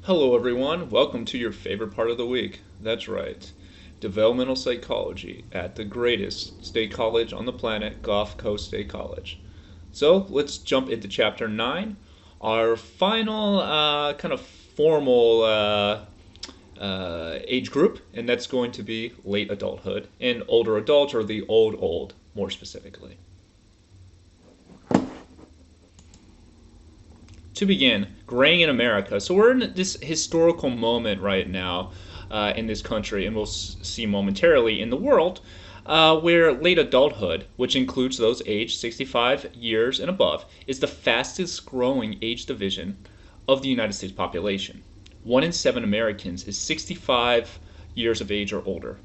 Hello, everyone. Welcome to your favorite part of the week. That's right, developmental psychology at the greatest state college on the planet, Gulf Coast State College. So let's jump into chapter 9, our final kind of formal age group, and that's going to be late adulthood and older adults, or the old, more specifically. To begin, graying in America. So we're in this historical moment right now in this country, and we'll see momentarily in the world, where late adulthood, which includes those aged 65 years and above, is the fastest growing age division of the United States population. 1 in 7 Americans is 65 years of age or older.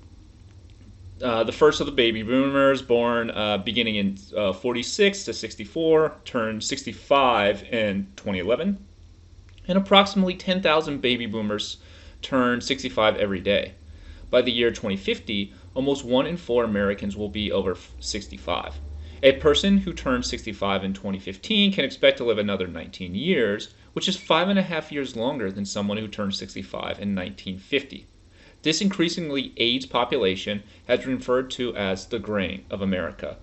The first of the baby boomers, born beginning in 46 to 64, turned 65 in 2011, and approximately 10,000 baby boomers turn 65 every day. By the year 2050, almost 1 in 4 Americans will be over 65. A person who turned 65 in 2015 can expect to live another 19 years, which is 5.5 years longer than someone who turned 65 in 1950. This increasingly aged population has been referred to as the graying of America.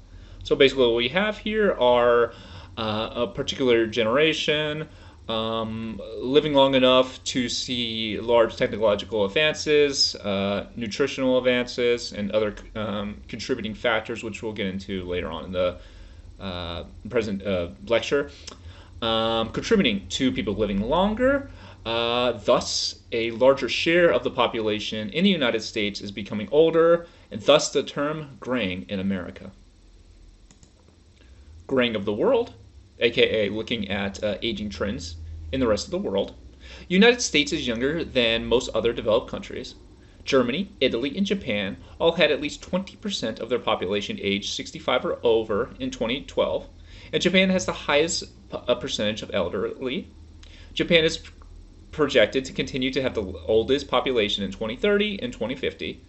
So basically what we have here are a particular generation living long enough to see large technological advances, nutritional advances, and other contributing factors, which we'll get into later on in the present lecture, contributing to people living longer. Thus, a larger share of the population in the United States is becoming older, and thus the term graying in America. Graying of the world, aka looking at aging trends in the rest of the world. United States is younger than most other developed countries. Germany, Italy, and Japan all had at least 20% of their population aged 65 or over in 2012, and Japan has the highest percentage of elderly. Japan is projected to continue to have the oldest population in 2030 and 2050.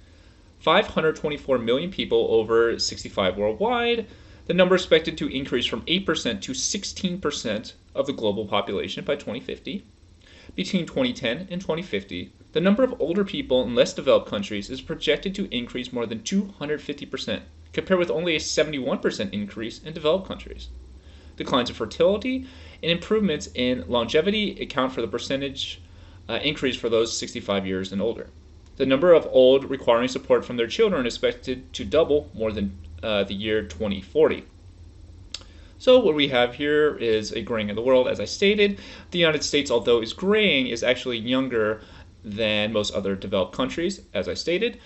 524 million people over 65 worldwide. The number is expected to increase from 8% to 16% of the global population by 2050. Between 2010 and 2050, the number of older people in less developed countries is projected to increase more than 250%, compared with only a 71% increase in developed countries. Declines in fertility and improvements in longevity account for the percentage increase for those 65 years and older. The number of old requiring support from their children is expected to double more than the year 2040. So what we have here is a graying of the world, as I stated. The United States, although is graying, is actually younger than most other developed countries, as I stated.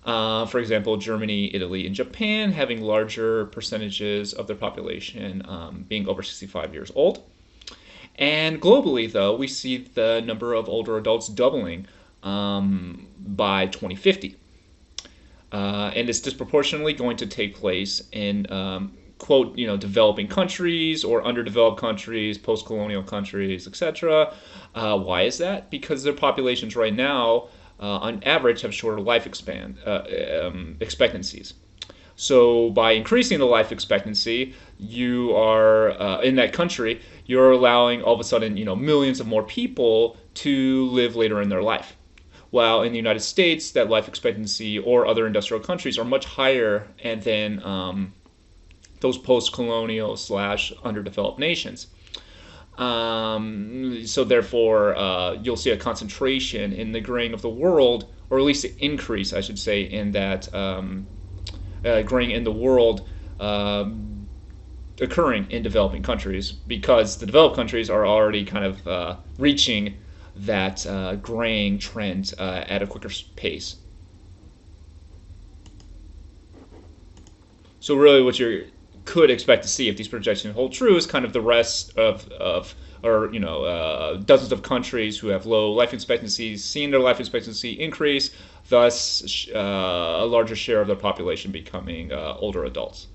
For example, Germany, Italy, and Japan having larger percentages of their population being over 65 years old. And globally, though, we see the number of older adults doubling by 2050. And it's disproportionately going to take place in, quote, developing countries or underdeveloped countries, post-colonial countries, etc. Why is that? Because their populations right now, on average, have shorter life expectancies. So by increasing the life expectancy, you are in that country, you're allowing all of a sudden, millions of more people to live later in their life. While in the United States, that life expectancy or other industrial countries are much higher than those post-colonial / underdeveloped nations. So therefore, you'll see a concentration in the graying of the world, or at least an increase, I should say, in that graying in the world occurring in developing countries, because the developed countries are already kind of reaching that graying trend at a quicker pace. So really what you could expect to see if these projections hold true is kind of the rest of dozens of countries who have low life expectancies seeing their life expectancy increase, thus a larger share of their population becoming older adults.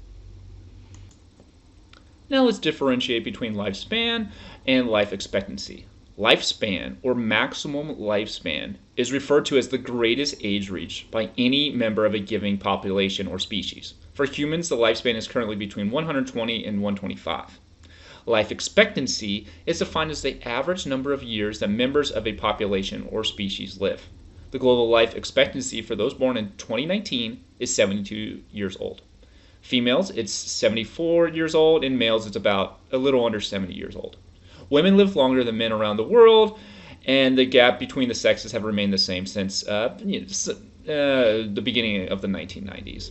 Now let's differentiate between lifespan and life expectancy. Lifespan, or maximum lifespan, is referred to as the greatest age reached by any member of a given population or species. For humans, the lifespan is currently between 120 and 125. Life expectancy is defined as the average number of years that members of a population or species live. The global life expectancy for those born in 2019 is 72 years old. Females, it's 74 years old, and males, it's about a little under 70 years old. Women live longer than men around the world, and the gap between the sexes have remained the same since the beginning of the 1990s.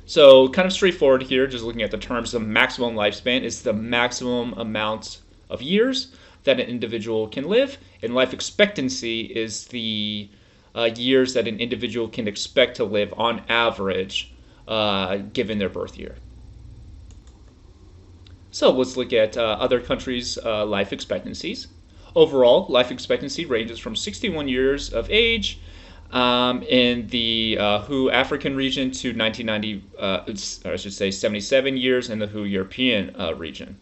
So kind of straightforward here, just looking at the terms. The maximum lifespan is the maximum amount of years that an individual can live, and life expectancy is the years that an individual can expect to live on average given their birth year. So let's look at other countries' life expectancies. Overall, life expectancy ranges from 61 years of age in the WHO African region to 77 years in the WHO European region.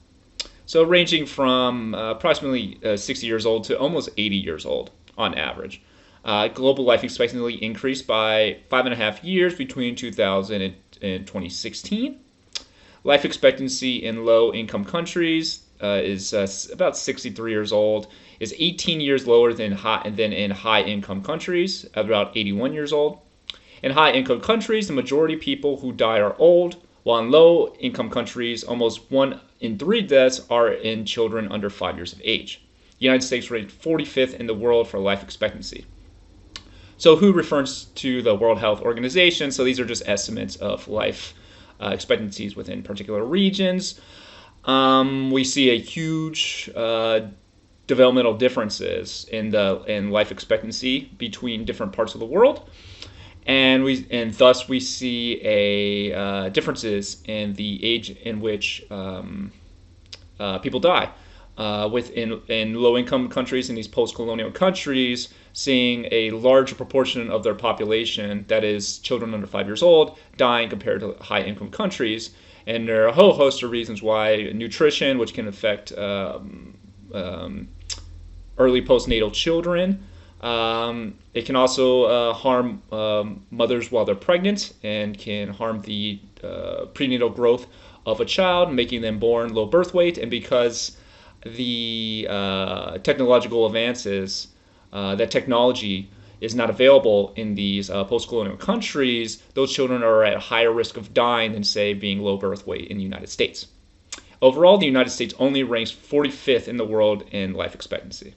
So ranging from approximately 60 years old to almost 80 years old on average. Global life expectancy increased by 5.5 years between 2000 and 2016. Life expectancy in low-income countries is about 63 years old, is 18 years lower than in high-income countries, about 81 years old. In high-income countries, the majority of people who die are old, while in low-income countries, almost 1 in 3 deaths are in children under 5 years of age. The United States ranked 45th in the world for life expectancy. So WHO refers to the World Health Organization, so these are just estimates of life expectancies within particular regions. We see a huge developmental differences in life expectancy between different parts of the world, and thus we see a differences in the age in which people die. In low-income countries, in these post-colonial countries, seeing a larger proportion of their population, that is children under 5 years old, dying compared to high-income countries. And there are a whole host of reasons why: nutrition, which can affect early postnatal children. It can also harm mothers while they're pregnant, and can harm the prenatal growth of a child, making them born low birth weight. And because the technological advances, that technology is not available in these post-colonial countries, those children are at a higher risk of dying than, say, being low birth weight in the United States. Overall, the United States only ranks 45th in the world in life expectancy.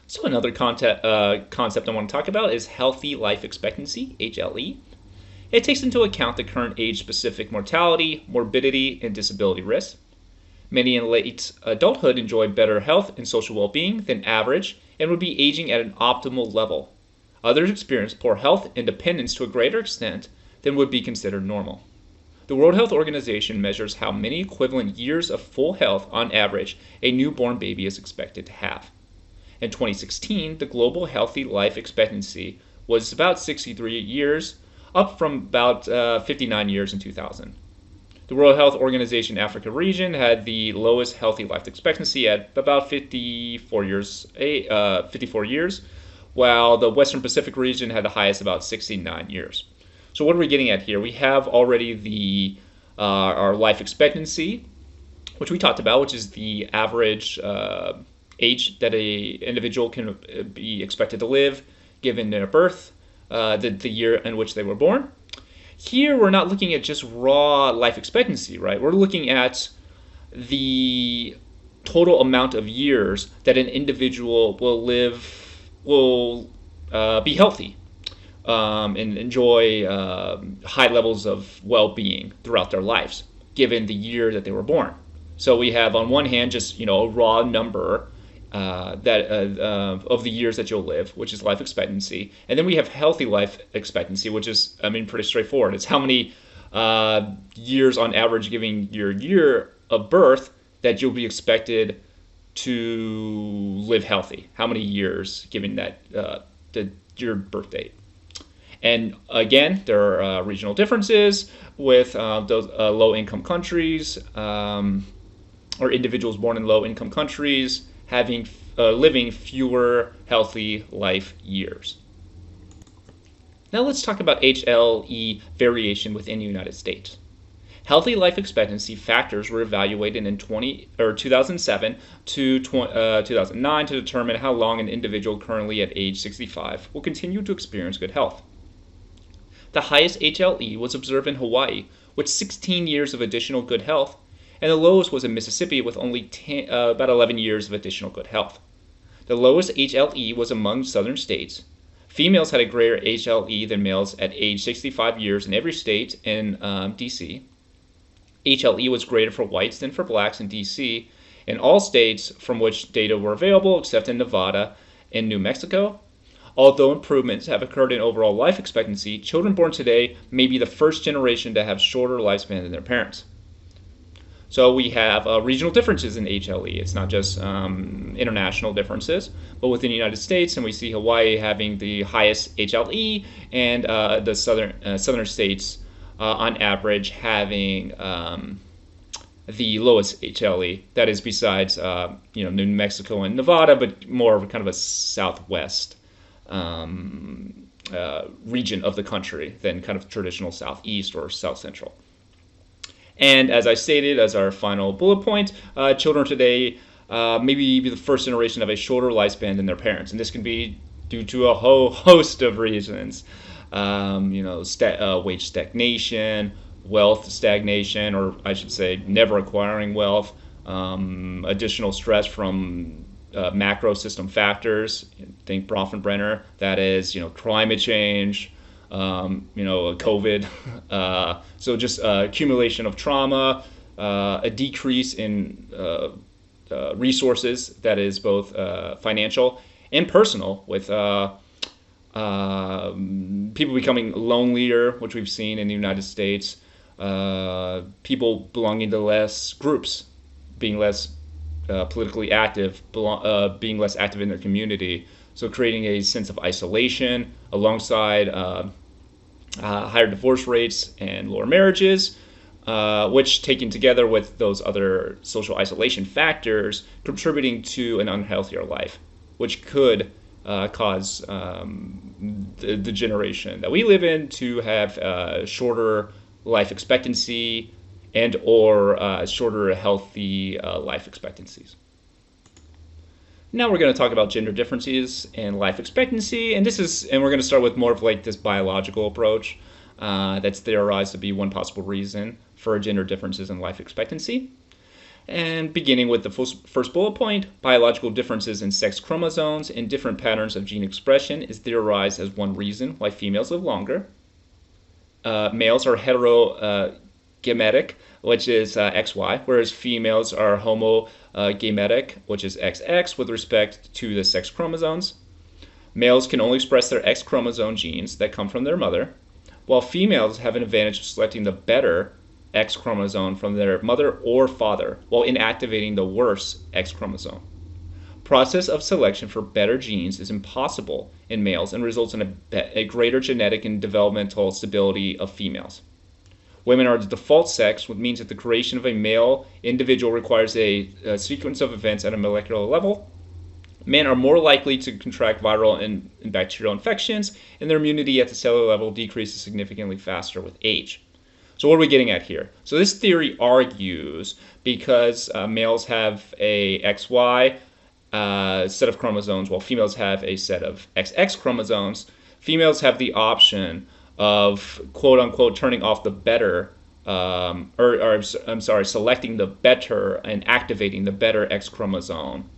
So another concept I want to talk about is healthy life expectancy, HLE. It takes into account the current age-specific mortality, morbidity, and disability risks. Many in late adulthood enjoy better health and social well-being than average and would be aging at an optimal level. Others experience poor health and dependence to a greater extent than would be considered normal. The World Health Organization measures how many equivalent years of full health on average a newborn baby is expected to have. In 2016, the global healthy life expectancy was about 63 years, up from about 59 years in 2000. The World Health Organization Africa region had the lowest healthy life expectancy at about 54 years, while the Western Pacific region had the highest, about 69 years. So what are we getting at here? We have already our life expectancy, which we talked about, which is the average age that a individual can be expected to live given their birth, the year in which they were born. Here, we're not looking at just raw life expectancy, right? We're looking at the total amount of years that an individual will be healthy and enjoy high levels of well-being throughout their lives, given the year that they were born. So we have, on one hand, just a raw number of the years that you'll live, which is life expectancy, and then we have healthy life expectancy, which is, pretty straightforward. It's how many years on average, given your year of birth, that you'll be expected to live healthy. How many years, given that your birth date. And again, there are regional differences with those low-income countries or individuals born in low-income countries living fewer healthy life years. Now let's talk about HLE variation within the United States. Healthy life expectancy factors were evaluated in 2007 to 2009 to determine how long an individual currently at age 65 will continue to experience good health. The highest HLE was observed in Hawaii, with 16 years of additional good health, and the lowest was in Mississippi with only about 11 years of additional good health. The lowest HLE was among southern states. Females had a greater HLE than males at age 65 years in every state in D.C. HLE was greater for whites than for blacks in D.C. in all states from which data were available except in Nevada and New Mexico. Although improvements have occurred in overall life expectancy, children born today may be the first generation to have shorter lifespan than their parents. So we have regional differences in HLE. It's not just international differences, but within the United States, and we see Hawaii having the highest HLE, and the southern states on average having the lowest HLE. That is besides New Mexico and Nevada, but more of kind of a southwest region of the country than kind of traditional southeast or south central. And as I stated, as our final bullet point, children today maybe be the first generation of a shorter lifespan than their parents, and this can be due to a whole host of reasons. Wage stagnation, wealth stagnation, or I should say never acquiring wealth, additional stress from macro system factors, think Bronfenbrenner, that is, climate change, COVID, so just accumulation of trauma, a decrease in resources, that is both financial and personal, with people becoming lonelier, which we've seen in the United States, people belonging to less groups, being less politically active, being less active in their community, so creating a sense of isolation alongside higher divorce rates and lower marriages, which taken together with those other social isolation factors contributing to an unhealthier life, which could cause the generation that we live in to have shorter life expectancy and or shorter healthy life expectancies. Now we're going to talk about gender differences and life expectancy, and we're going to start with more of like this biological approach that's theorized to be one possible reason for gender differences in life expectancy. And beginning with the first bullet point, biological differerences in sex chromosomes and different patterns of gene expression is theorized as one reason why females live longer. Males are heterogametic, which is XY, whereas females are homogametic, which is XX, with respect to the sex chromosomes. Males can only express their X chromosome genes that come from their mother, while females have an advantage of selecting the better X chromosome from their mother or father, while inactivating the worse X chromosome. Process of selection for better genes is impossible in males and results in a greater genetic and developmental stability of females. Women are the default sex, which means that the creation of a male individual requires a sequence of events at a molecular level. Men are more likely to contract viral and bacterial infections, and their immunity at the cellular level decreases significantly faster with age. So what are we getting at here? So this theory argues because males have a XY set of chromosomes, while females have a set of XX chromosomes, females have the option of quote-unquote turning off the better, selecting the better and activating the better X chromosome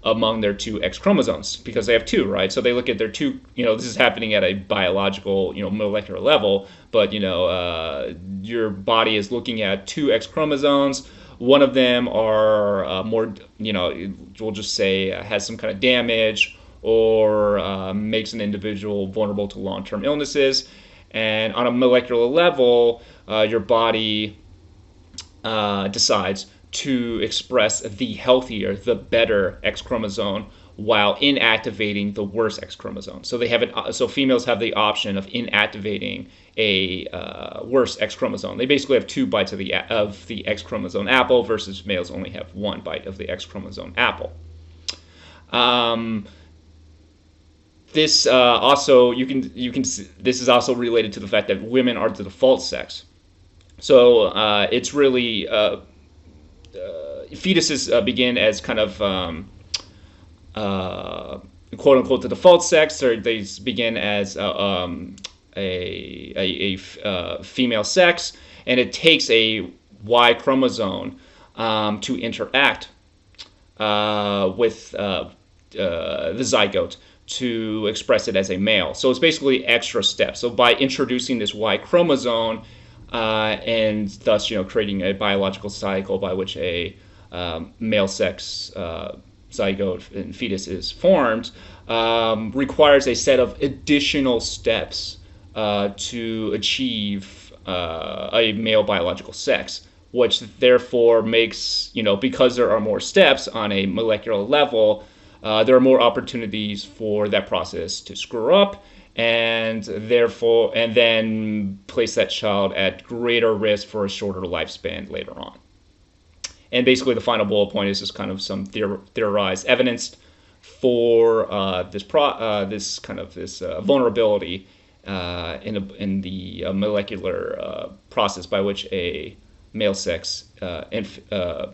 among their two X chromosomes, because they have two, right? So they look at their two, this is happening at a biological, molecular level, but, your body is looking at two X chromosomes. One of them are more, we'll just say has some kind of damage or makes an individual vulnerable to long-term illnesses. And on a molecular level, your body decides to express the healthier, the better X chromosome, while inactivating the worse X chromosome. So so females have the option of inactivating a worse X chromosome. They basically have 2 bites of the X chromosome apple, versus males only have 1 bite of the X chromosome apple. This also this is also related to the fact that women are the default sex. So it's really fetuses begin as kind of uh, quote unquote the default sex, or they begin as female sex, and it takes a Y chromosome to interact with the zygote to express it as a male. So it's basically extra steps. So by introducing this Y chromosome, and thus creating a biological cycle by which a male sex zygote and fetus is formed, requires a set of additional steps to achieve a male biological sex, which therefore makes, because there are more steps on a molecular level, there are more opportunities for that process to screw up, and then place that child at greater risk for a shorter lifespan later on. And basically, the final bullet point is just kind of some theorized evidence for this vulnerability in the molecular process by which a male sex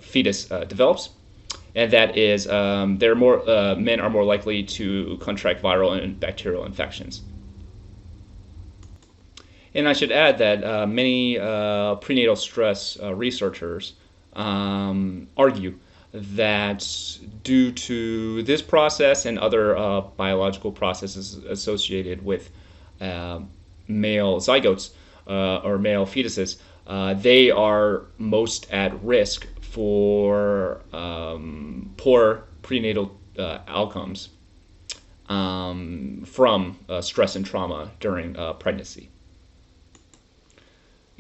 fetus develops, and that is men are more likely to contract viral and bacterial infections. And I should add that many prenatal stress researchers argue that due to this process and other biological processes associated with male zygotes or male fetuses, they are most at risk for poor prenatal outcomes from stress and trauma during pregnancy.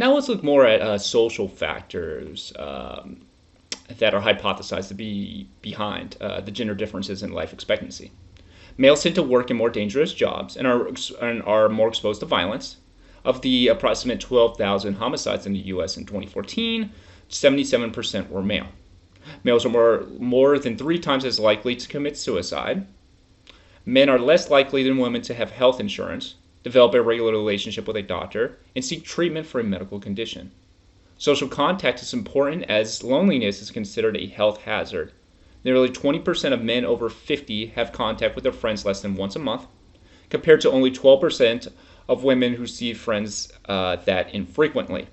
Now let's look more at social factors that are hypothesized to be behind the gender differences in life expectancy. Males tend to work in more dangerous jobs and are more exposed to violence. Of the approximate 12,000 homicides in the U.S. in 2014, 77% were male. Males are more than 3 times as likely to commit suicide. Men are less likely than women to have health insurance, develop a regular relationship with a doctor, and seek treatment for a medical condition. Social contact is important as loneliness is considered a health hazard. Nearly 20% of men over 50 have contact with their friends less than once a month, compared to only 12% of women who see friends that infrequently.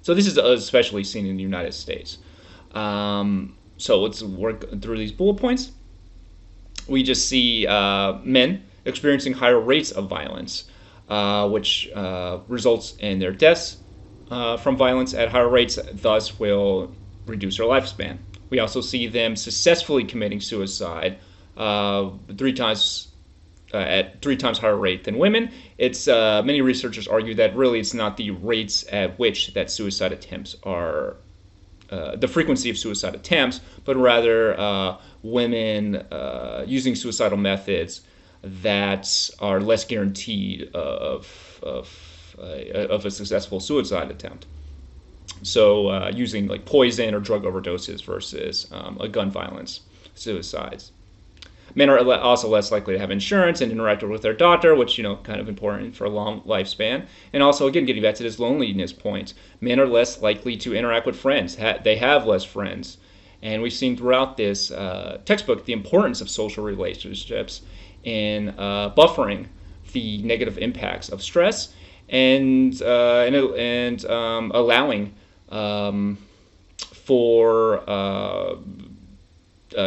So this is especially seen in the United States. So let's work through these bullet points. We just see men experiencing higher rates of violence, which results in their deaths from violence at higher rates, thus will reduce their lifespan. We also see them successfully committing suicide at 3 times higher rate than women. It's many researchers argue that really it's not the rates at which that suicide attempts are the frequency of suicide attempts, but rather women using suicidal methods that are less guaranteed of a successful suicide attempt. So using like poison or drug overdoses versus a gun violence suicides. Men are also less likely to have insurance and interact with their doctor, which, kind of important for a long lifespan. And also, again, getting back to this loneliness point, men are less likely to interact with friends. They have less friends. And we've seen throughout this textbook the importance of social relationships in buffering the negative impacts of stress and allowing for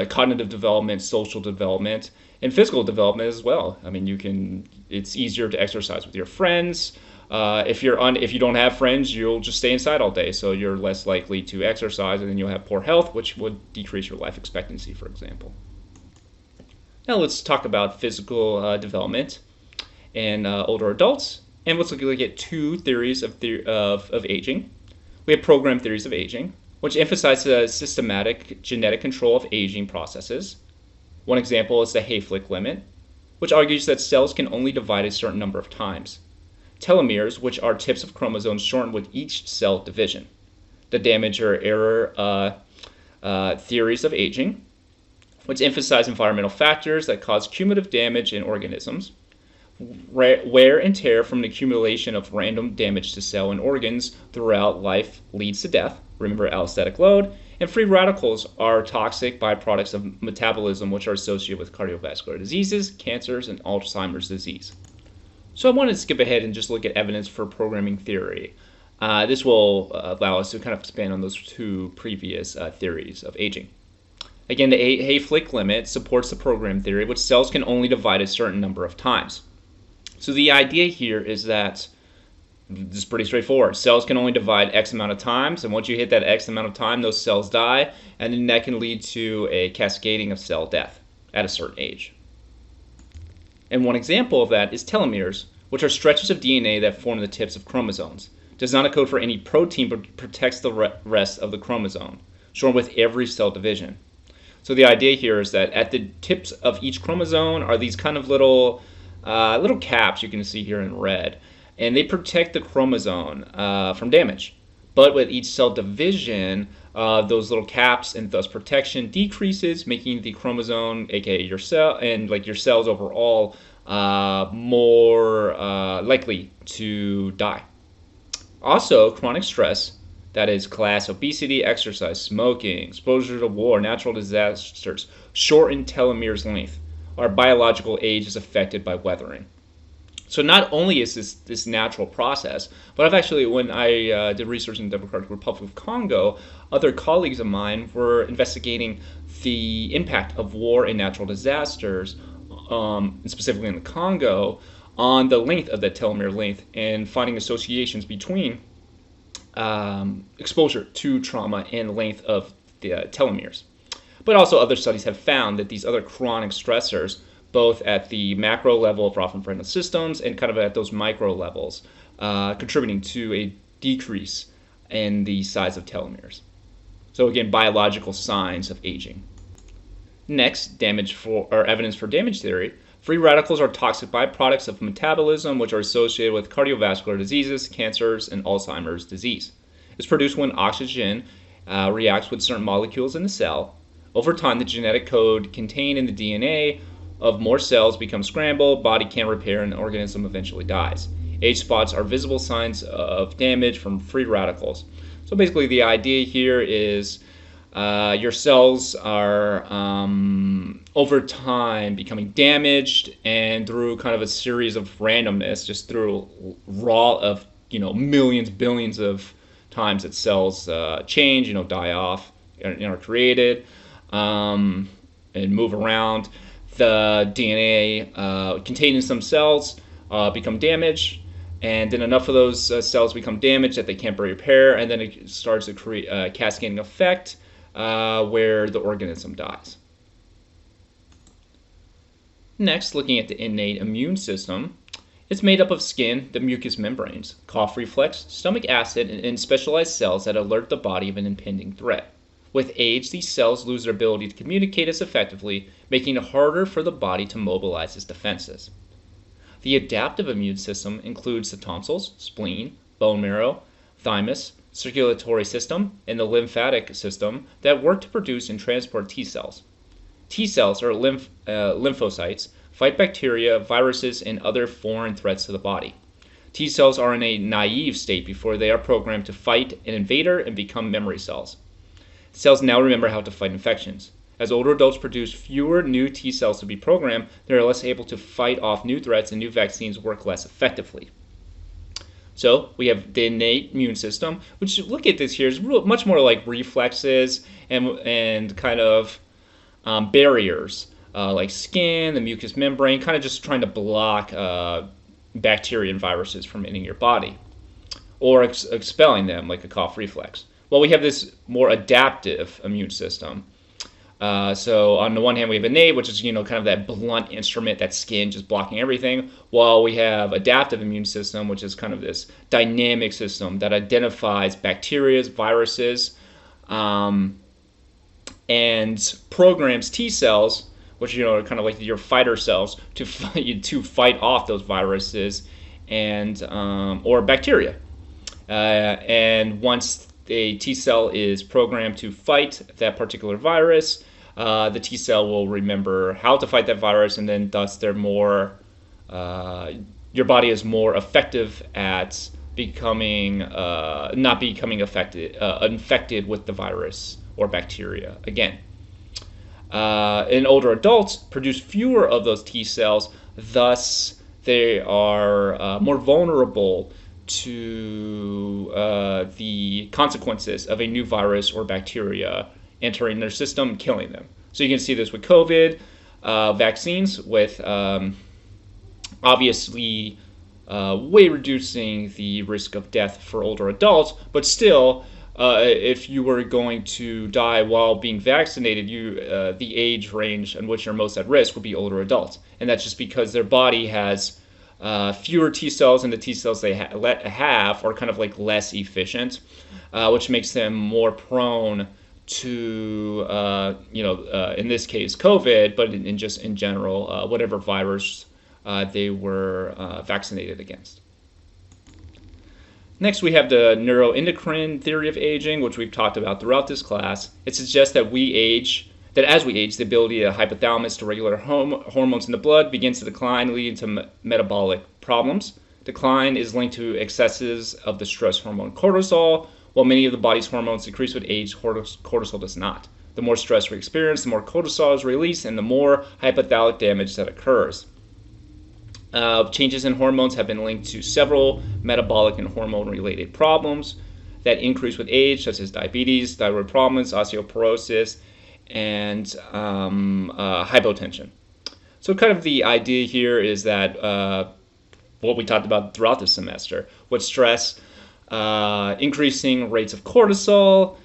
cognitive development, social development, and physical development as well. I mean, it's easier to exercise with your friends. If you don't have friends, you'll just stay inside all day, so you're less likely to exercise, and then you'll have poor health, which would decrease your life expectancy, for example. Now let's talk about physical development in older adults, and let's look at 2 theories of aging. We have program theories of aging, which emphasize systematic genetic control of aging processes. One example is the Hayflick limit, which argues that cells can only divide a certain number of times. Telomeres, which are tips of chromosomes, shorten with each cell division. The damage or error theories of aging, which emphasize environmental factors that cause cumulative damage in organisms. Wear and tear from an accumulation of random damage to cell and organs throughout life leads to death. Remember allostatic load. And free radicals are toxic byproducts of metabolism, which are associated with cardiovascular diseases, cancers, and Alzheimer's disease. So I wanted to skip ahead and just look at evidence for programming theory. This will allow us to kind of expand on those two previous theories of aging. Again, the Hayflick limit supports the program theory, which cells can only divide a certain number of times. So the idea here is that this is pretty straightforward. Cells can only divide X amount of times, and once you hit that X amount of time, those cells die, and then that can lead to a cascading of cell death at a certain age. And one example of that is telomeres, which are stretches of DNA that form the tips of chromosomes. It does not encode for any protein, but protects the rest of the chromosome, shown with every cell division. So the idea here is that at the tips of each chromosome are these kind of little caps you can see here in red, and they protect the chromosome from damage. But with each cell division, those little caps and thus protection decreases, making the chromosome, aka your cell, and like your cells overall, more likely to die. Also, chronic stress, that is class obesity, exercise, smoking, exposure to war, natural disasters, shorten telomeres length. Our biological age is affected by weathering. So not only is this natural process, but I've actually, when I did research in the Democratic Republic of Congo, other colleagues of mine were investigating the impact of war and natural disasters, specifically in the Congo, on the length of the telomere length and finding associations between exposure to trauma and length of the telomeres. But also other studies have found that these other chronic stressors, both at the macro level of Roth-Frenkel systems and kind of at those micro levels, contributing to a decrease in the size of telomeres. So again, biological signs of aging. Next, evidence for damage theory. Free radicals are toxic byproducts of metabolism, which are associated with cardiovascular diseases, cancers, and Alzheimer's disease. It's produced when oxygen reacts with certain molecules in the cell. Over time, the genetic code contained in the DNA of more cells becomes scrambled, body can't repair, and the organism eventually dies. Age spots are visible signs of damage from free radicals. So basically the idea here is your cells are over time becoming damaged, and through kind of a series of randomness, just through raw of millions, billions of times that cells change, die off, and are created, and move around. The DNA contained in some cells become damaged, and then enough of those cells become damaged that they can't repair, and then it starts to create a cascading effect where the organism dies. Next, looking at the innate immune system, it's made up of skin, the mucous membranes, cough reflex, stomach acid, and specialized cells that alert the body of an impending threat. With age, these cells lose their ability to communicate as effectively, making it harder for the body to mobilize its defenses. The adaptive immune system includes the tonsils, spleen, bone marrow, thymus, circulatory system, and the lymphatic system that work to produce and transport T cells. T cells, or lymphocytes, fight bacteria, viruses, and other foreign threats to the body. T cells are in a naive state before they are programmed to fight an invader and become memory cells. Cells now remember how to fight infections. As older adults produce fewer new T cells to be programmed, they are less able to fight off new threats, and new vaccines work less effectively. So we have the innate immune system, which, look at this here, is much more like reflexes and kind of barriers, like skin, the mucous membrane, kind of just trying to block bacteria and viruses from entering your body, or expelling them, like a cough reflex. Well, we have this more adaptive immune system. So on the one hand, we have innate, which is kind of that blunt instrument, that skin just blocking everything, while we have adaptive immune system, which is kind of this dynamic system that identifies bacteria, viruses, and programs T cells, which are kind of like your fighter cells, to fight off those viruses and or bacteria. And once a T cell is programmed to fight that particular virus, the T cell will remember how to fight that virus, and then thus they're more your body is more effective at becoming not becoming infected with the virus or bacteria again. And older adults produce fewer of those T cells, thus they are more vulnerable to the consequences of a new virus or bacteria entering their system, killing them. So you can see this with COVID vaccines, with obviously way reducing the risk of death for older adults, but still, if you were going to die while being vaccinated, the age range in which you're most at risk would be older adults, and that's just because their body has fewer T cells, and the T cells they have are kind of like less efficient, which makes them more prone to, in this case, COVID, but in general, whatever virus they were vaccinated against. Next, we have the Neuroendocrine Theory of aging, which we've talked about throughout this class. It suggests that as we age, the ability of the hypothalamus to regulate hormones in the blood begins to decline, leading to metabolic problems. Decline is linked to excesses of the stress hormone cortisol. While many of the body's hormones decrease with age, cortisol does not. The more stress we experience, the more cortisol is released, and the more hypothalamic damage that occurs. Changes in hormones have been linked to several metabolic and hormone-related problems that increase with age, such as diabetes, thyroid problems, osteoporosis, and hypotension. So kind of the idea here is that what we talked about throughout the semester, with stress, increasing rates of cortisol,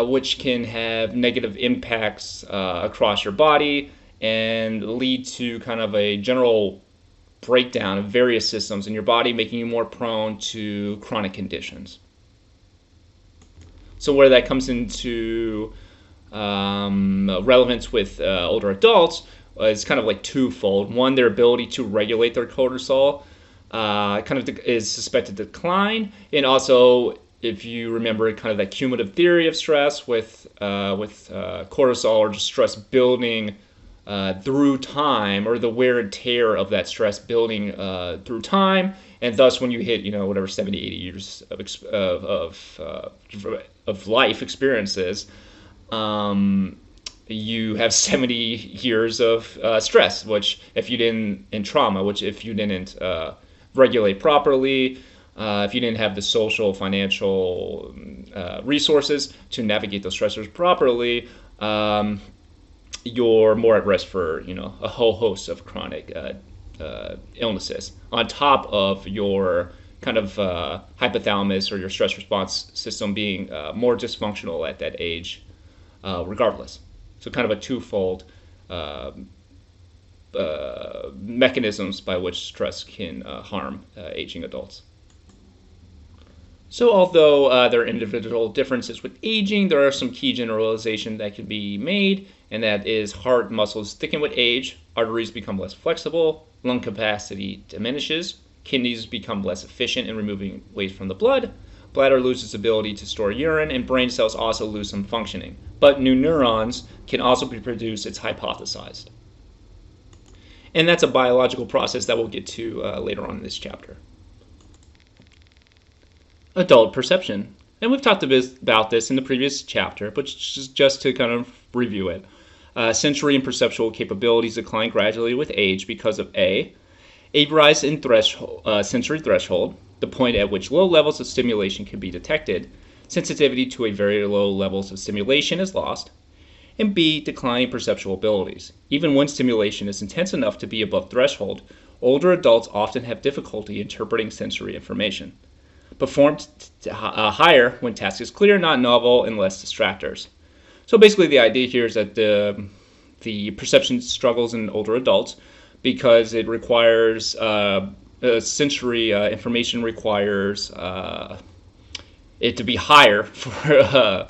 which can have negative impacts across your body and lead to kind of a general breakdown of various systems in your body, making you more prone to chronic conditions. So where that comes into relevance with older adults is kind of like twofold. One, their ability to regulate their cortisol kind of is suspected to decline, and also, if you remember, kind of that cumulative theory of stress with cortisol or just stress building through time, or the wear and tear of that stress building through time, and thus when you hit 70, 80 years of life experiences, you have 70 years of stress, which if you didn't regulate properly, if you didn't have the social, financial resources to navigate those stressors properly, you're more at risk for a whole host of chronic illnesses, on top of your kind of hypothalamus or your stress response system being more dysfunctional at that age, regardless. So kind of a twofold mechanisms by which stress can harm aging adults. So although there are individual differences with aging, there are some key generalizations that can be made, and that is heart muscles thicken with age, arteries become less flexible, lung capacity diminishes, kidneys become less efficient in removing waste from the blood, bladder loses ability to store urine, and brain cells also lose some functioning. But new neurons can also be produced, it's hypothesized. And that's a biological process that we'll get to later on in this chapter. Adult perception. And we've talked a bit about this in the previous chapter, but just to kind of review it. Sensory and perceptual capabilities decline gradually with age because of a rise in sensory threshold, the point at which low levels of stimulation can be detected. Sensitivity to a very low levels of stimulation is lost. And B, declining perceptual abilities. Even when stimulation is intense enough to be above threshold, older adults often have difficulty interpreting sensory information. Performed higher when task is clear, not novel, and less distractors. So basically the idea here is that the perception struggles in older adults because it requires sensory information requires it to be higher for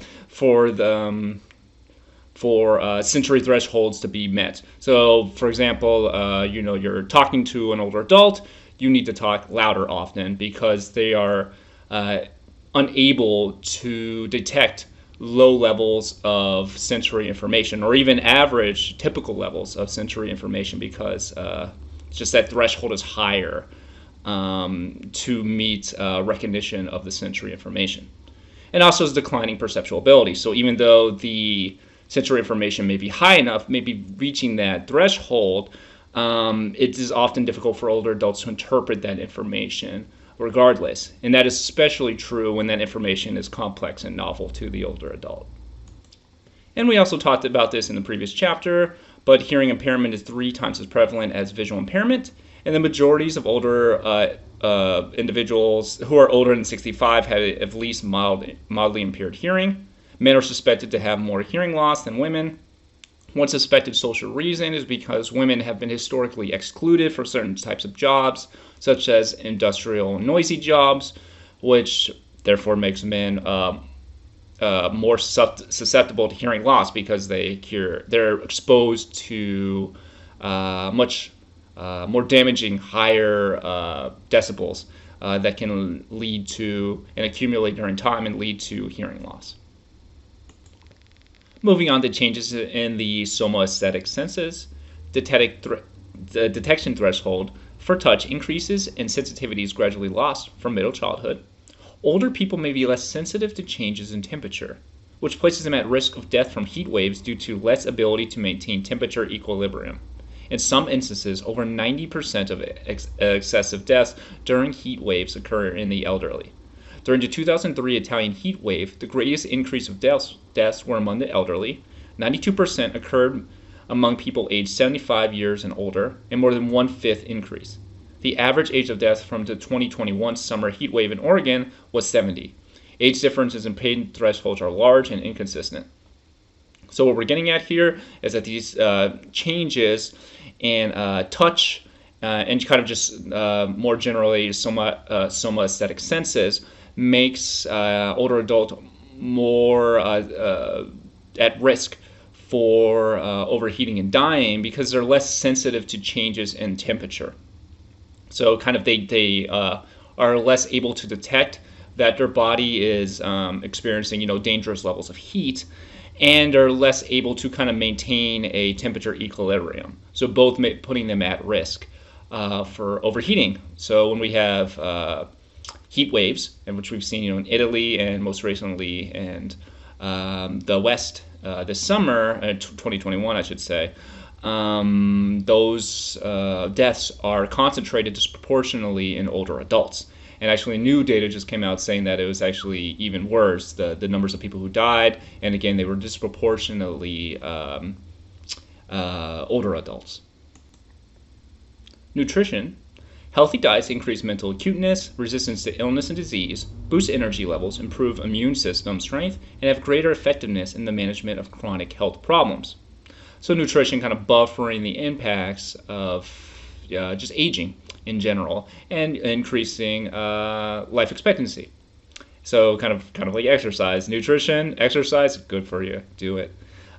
sensory thresholds to be met. So for example, you're talking to an older adult, you need to talk louder often because they are unable to detect low levels of sensory information, or even average typical levels of sensory information, because It's just that threshold is higher to meet recognition of the sensory information. And also is declining perceptual ability. So even though the sensory information may be high enough, maybe reaching that threshold, it is often difficult for older adults to interpret that information regardless. And that is especially true when that information is complex and novel to the older adult. And we also talked about this in the previous chapter, but hearing impairment is 3 times as prevalent as visual impairment, and the majorities of older individuals who are older than 65 have at least mildly impaired hearing. Men are suspected to have more hearing loss than women. One suspected social reason is because women have been historically excluded for certain types of jobs, such as industrial noisy jobs, which therefore makes men more susceptible to hearing loss because they're exposed to much more damaging higher decibels that can lead to and accumulate during time and lead to hearing loss. Moving on to changes in the somaesthetic senses, the detection threshold for touch increases and sensitivity is gradually lost from middle childhood. Older people may be less sensitive to changes in temperature, which places them at risk of death from heat waves due to less ability to maintain temperature equilibrium. In some instances, over 90% of excessive deaths during heat waves occur in the elderly. During the 2003 Italian heat wave, the greatest increase of deaths were among the elderly. 92% occurred among people aged 75 years and older, and more than 1/5 increase. The average age of death from the 2021 summer heat wave in Oregon was 70. Age differences in pain thresholds are large and inconsistent. So what we're getting at here is that these changes in touch and kind of just more generally somaesthetic senses makes older adults more at risk for overheating and dying because they're less sensitive to changes in temperature. So kind of they are less able to detect that their body is experiencing dangerous levels of heat, and are less able to kind of maintain a temperature equilibrium. So both putting them at risk for overheating. So when we have heat waves, and which we've seen in Italy and most recently in the West this summer, 2021 I should say, those deaths are concentrated disproportionately in older adults. And actually new data just came out saying that it was actually even worse, the numbers of people who died, and again they were disproportionately older adults. Nutrition. Healthy diets increase mental acuteness, resistance to illness and disease, boost energy levels, improve immune system strength, and have greater effectiveness in the management of chronic health problems. So nutrition kind of buffering the impacts of just aging in general and increasing life expectancy. So kind of like exercise. Nutrition, exercise, good for you. Do it.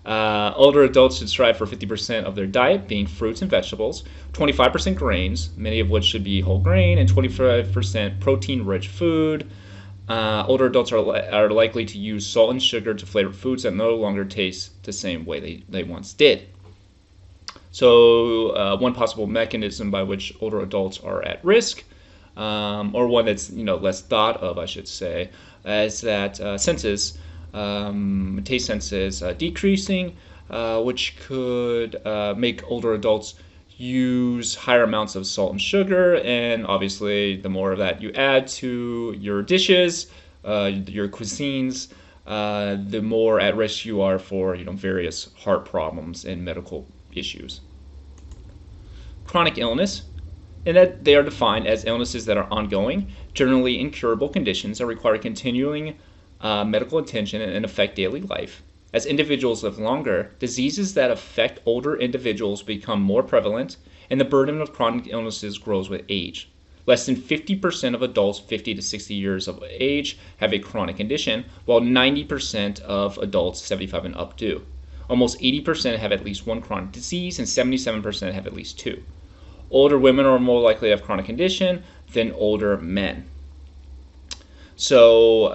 Older adults should strive for 50% of their diet being fruits and vegetables, 25% grains, many of which should be whole grain, and 25% protein-rich food. Older adults are likely to use salt and sugar to flavor foods that no longer taste the same way they once did. So one possible mechanism by which older adults are at risk, or one that's less thought of, I should say, is that taste senses decreasing, which could make older adults use higher amounts of salt and sugar, and obviously the more of that you add to your dishes, your cuisines, the more at risk you are for various heart problems and medical issues. Chronic illness, and that they are defined as illnesses that are ongoing, generally incurable conditions that require continuing medical attention and affect daily life. As individuals live longer, diseases that affect older individuals become more prevalent, and the burden of chronic illnesses grows with age. Less than 50% of adults 50 to 60 years of age have a chronic condition, while 90% of adults 75 and up do. Almost 80% have at least one chronic disease, and 77% have at least two. Older women are more likely to have chronic condition than older men. So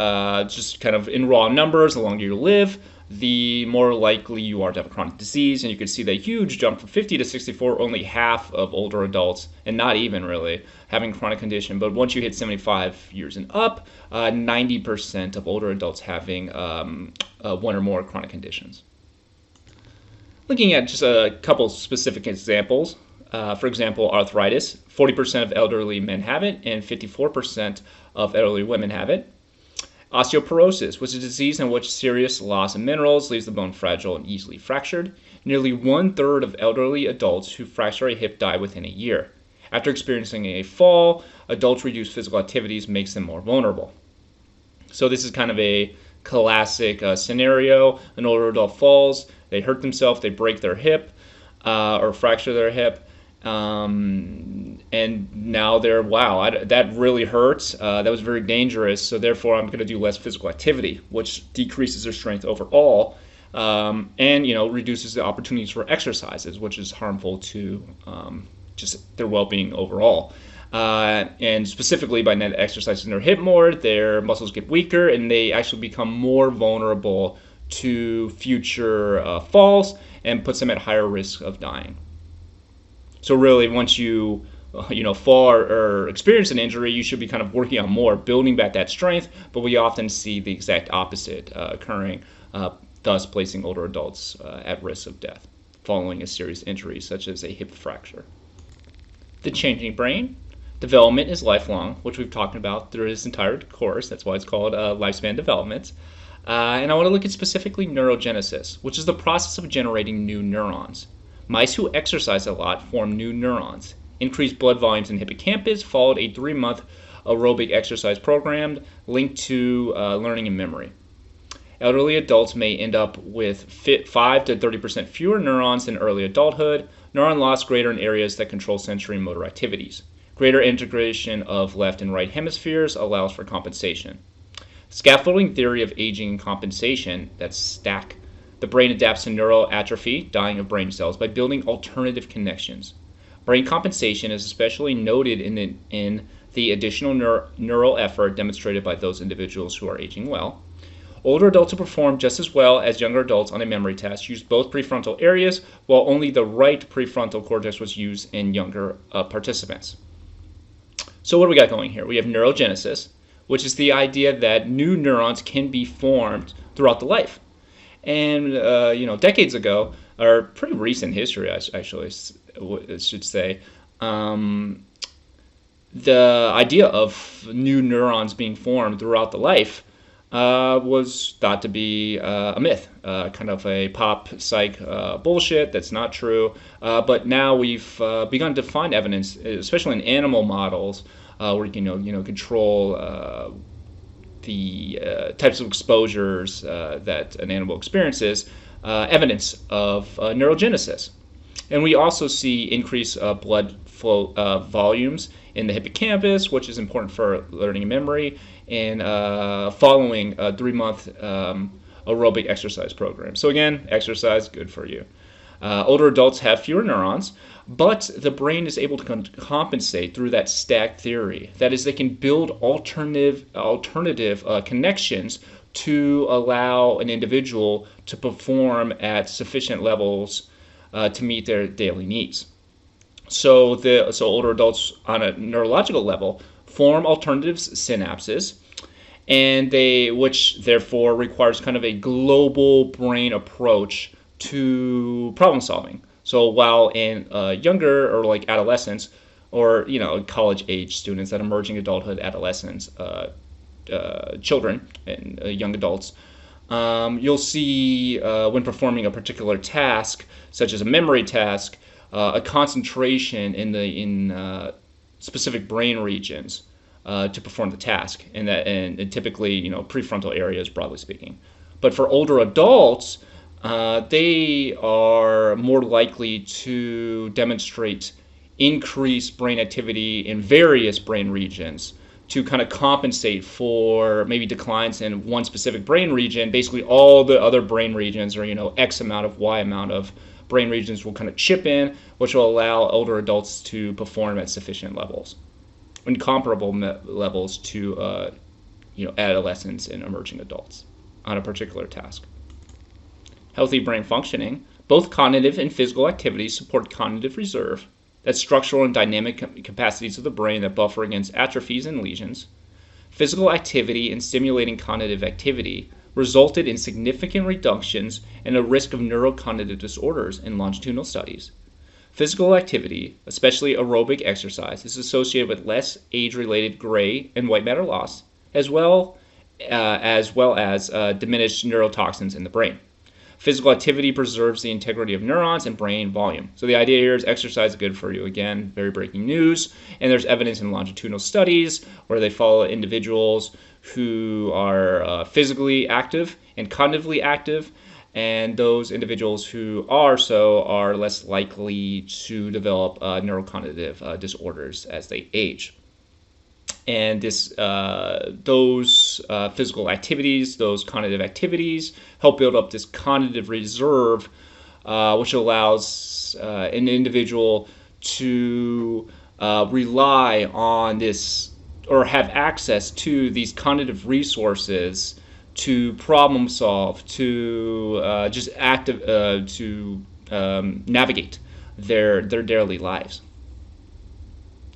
just kind of in raw numbers, the longer you live, the more likely you are to have a chronic disease. And you can see the huge jump from 50 to 64, only half of older adults, and not even really, having a chronic condition. But once you hit 75 years and up, 90% of older adults having one or more chronic conditions. Looking at just a couple specific examples, for example, arthritis, 40% of elderly men have it, and 54% of elderly women have it. Osteoporosis, which is a disease in which serious loss of minerals leaves the bone fragile and easily fractured. Nearly 1/3 of elderly adults who fracture a hip die within a year. After experiencing a fall, adults' reduced physical activities makes them more vulnerable. So this is kind of a classic scenario. An older adult falls, they hurt themselves, they break their hip or fracture their hip. And now they're, wow, that really hurts. That was very dangerous. So therefore, I'm going to do less physical activity, which decreases their strength overall, and reduces the opportunities for exercises, which is harmful to just their well-being overall. And specifically, by not exercising their hip more, their muscles get weaker, and they actually become more vulnerable to future falls, and puts them at higher risk of dying. So really, once you fall or experience an injury, you should be kind of working on more, building back that strength. But we often see the exact opposite occurring, thus placing older adults at risk of death following a serious injury, such as a hip fracture. The changing brain. Development is lifelong, which we've talked about through this entire course. That's why it's called lifespan development. And I want to look at specifically neurogenesis, which is the process of generating new neurons. Mice who exercise a lot form new neurons. Increased blood volumes in hippocampus followed a 3-month aerobic exercise program linked to learning and memory. Elderly adults may end up with 5 to 30% fewer neurons in early adulthood. Neuron loss greater in areas that control sensory and motor activities. Greater integration of left and right hemispheres allows for compensation. Scaffolding theory of aging and compensation, that's STAC. The brain adapts to neural atrophy, dying of brain cells, by building alternative connections. Brain compensation is especially noted in the additional neural effort demonstrated by those individuals who are aging well. Older adults who perform just as well as younger adults on a memory test used both prefrontal areas, while only the right prefrontal cortex was used in younger participants. So what do we got going here? We have neurogenesis, which is the idea that new neurons can be formed throughout the life. And, decades ago, or pretty recent history, actually, I should say, the idea of new neurons being formed throughout the life was thought to be a myth, kind of a pop psych bullshit that's not true. But now we've begun to find evidence, especially in animal models, where you can control the types of exposures that an animal experiences, evidence of neurogenesis. And we also see increased blood flow volumes in the hippocampus, which is important for learning and memory, and following a 3-month aerobic exercise program. So again, exercise, good for you. Older adults have fewer neurons, but the brain is able to compensate through that STAC theory. That is, they can build alternative connections to allow an individual to perform at sufficient levels to meet their daily needs. So older adults on a neurological level form alternative synapses, and which therefore requires kind of a global brain approach to problem solving. So while in younger or like adolescents, or college age students, that emerging adulthood adolescents, children and young adults, you'll see when performing a particular task, such as a memory task, a concentration in specific brain regions to perform the task, and typically prefrontal areas, broadly speaking. But for older adults, they are more likely to demonstrate increased brain activity in various brain regions to kind of compensate for maybe declines in one specific brain region. Basically, all the other brain regions, or X amount of Y amount of brain regions, will kind of chip in, which will allow older adults to perform at sufficient levels, and comparable levels to adolescents and emerging adults on a particular task. healthy brain functioning. Both cognitive and physical activities support cognitive reserve. That's structural and dynamic capacities of the brain that buffer against atrophies and lesions. Physical activity and stimulating cognitive activity resulted in significant reductions in the risk of neurocognitive disorders in longitudinal studies. Physical activity, especially aerobic exercise, is associated with less age-related gray and white matter loss, as well as diminished neurotoxins in the brain. Physical activity preserves the integrity of neurons and brain volume. So the idea here is exercise is good for you. Again, very breaking news. And there's evidence in longitudinal studies where they follow individuals who are physically active and cognitively active, and those individuals who are so are less likely to develop neurocognitive disorders as they age. And those physical activities, those cognitive activities, help build up this cognitive reserve, which allows an individual to rely on this or have access to these cognitive resources to problem solve, to navigate their daily lives.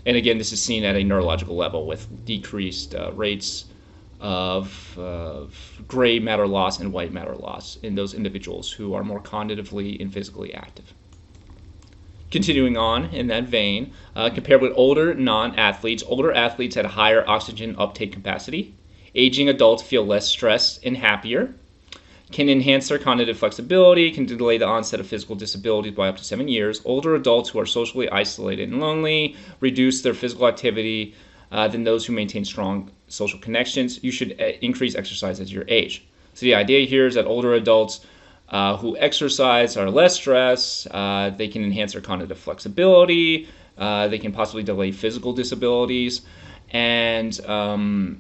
And again, this is seen at a neurological level with decreased rates of gray matter loss and white matter loss in those individuals who are more cognitively and physically active. Continuing on in that vein, compared with older non-athletes, older athletes had a higher oxygen uptake capacity. Aging adults feel less stressed and happier, can enhance their cognitive flexibility, can delay the onset of physical disabilities by up to 7 years. Older adults who are socially isolated and lonely reduce their physical activity than those who maintain strong social connections. You should increase exercise as you age. So the idea here is that older adults who exercise are less stressed, they can enhance their cognitive flexibility, they can possibly delay physical disabilities. And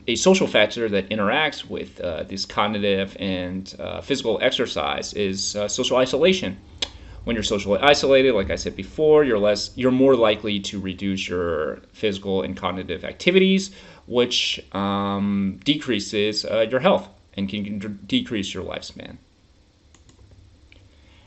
a social factor that interacts with this cognitive and physical exercise is social isolation. When you're socially isolated, like I said before, you're more likely to reduce your physical and cognitive activities, which decreases your health and can decrease your lifespan.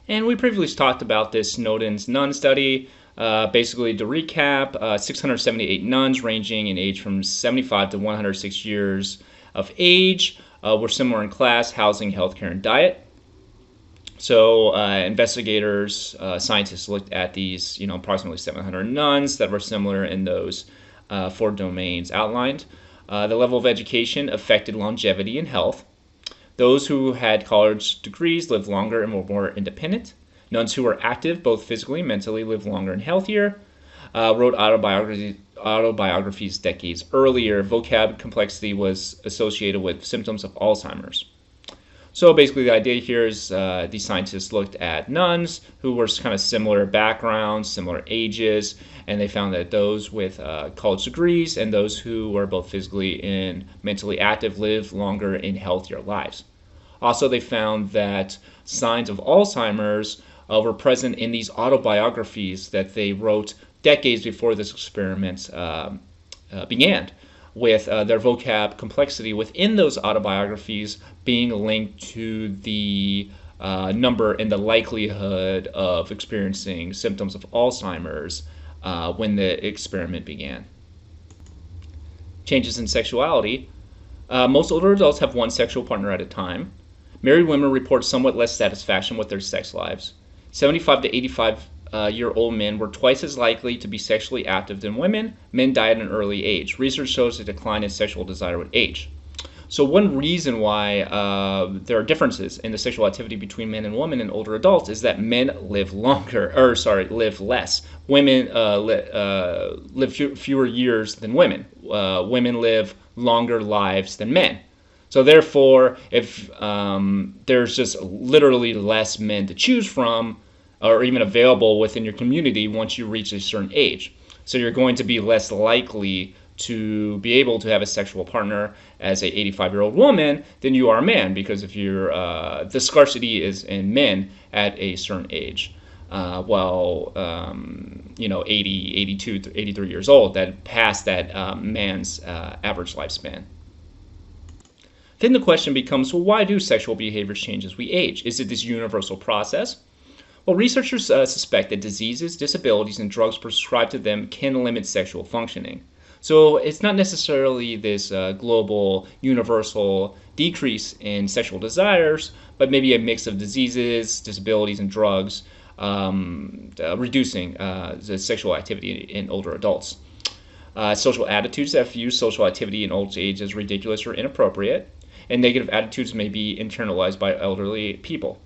And we previously talked about this Snowden's nun study. Basically, to recap, 678 nuns ranging in age from 75 to 106 years of age were similar in class, housing, healthcare, and diet. So investigators, scientists looked at these, approximately 700 nuns that were similar in those 4 domains outlined. The level of education affected longevity and health. Those who had college degrees lived longer and were more independent. Nuns who were active, both physically and mentally, lived longer and healthier. Wrote autobiographies decades earlier. Vocab complexity was associated with symptoms of Alzheimer's. So basically the idea here is these scientists looked at nuns who were kind of similar backgrounds, similar ages, and they found that those with college degrees and those who were both physically and mentally active lived longer and healthier lives. Also, they found that signs of Alzheimer's were present in these autobiographies that they wrote decades before this experiment began, with their vocab complexity within those autobiographies being linked to the number and the likelihood of experiencing symptoms of Alzheimer's when the experiment began. Changes in sexuality. Most older adults have one sexual partner at a time. Married women report somewhat less satisfaction with their sex lives. 75 to 85-year-old men were twice as likely to be sexually active than women. Men died at an early age. Research shows a decline in sexual desire with age. So one reason why there are differences in the sexual activity between men and women and older adults is that men live less. Women live fewer years than women. Women live longer lives than men. So therefore, if there's just literally less men to choose from or even available within your community once you reach a certain age. So you're going to be less likely to be able to have a sexual partner as a 85-year-old woman than you are a man, because if you're the scarcity is in men at a certain age. 80, 82, 83 years old, that past that man's average lifespan. Then the question becomes, well, why do sexual behaviors change as we age? Is it this universal process? Well, researchers suspect that diseases, disabilities, and drugs prescribed to them can limit sexual functioning. So it's not necessarily this global, universal decrease in sexual desires, but maybe a mix of diseases, disabilities, and drugs reducing the sexual activity in older adults. Social attitudes that view social activity in old age as ridiculous or inappropriate, and negative attitudes may be internalized by elderly people.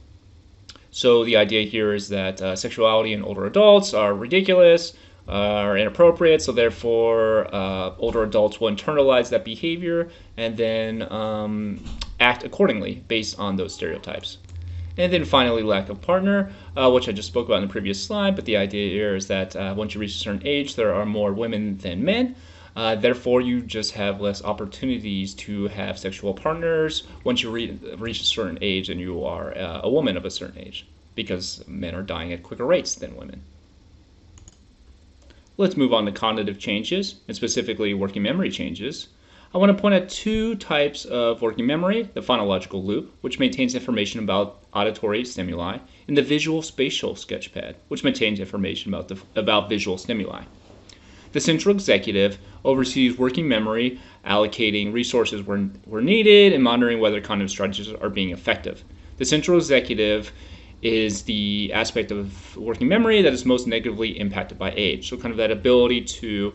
So the idea here is that sexuality in older adults are ridiculous, are inappropriate, so therefore older adults will internalize that behavior and then act accordingly based on those stereotypes. And then finally, lack of partner, which I just spoke about in the previous slide, but the idea here is that once you reach a certain age, there are more women than men. Therefore, you just have less opportunities to have sexual partners once you reach a certain age and you are a woman of a certain age, because men are dying at quicker rates than women. Let's move on to cognitive changes, and specifically working memory changes. I want to point out two types of working memory: the phonological loop, which maintains information about auditory stimuli, and the visual spatial sketchpad, which maintains information about visual stimuli. The central executive oversees working memory, allocating resources where needed, and monitoring whether cognitive strategies are being effective. The central executive is the aspect of working memory that is most negatively impacted by age. So kind of that ability to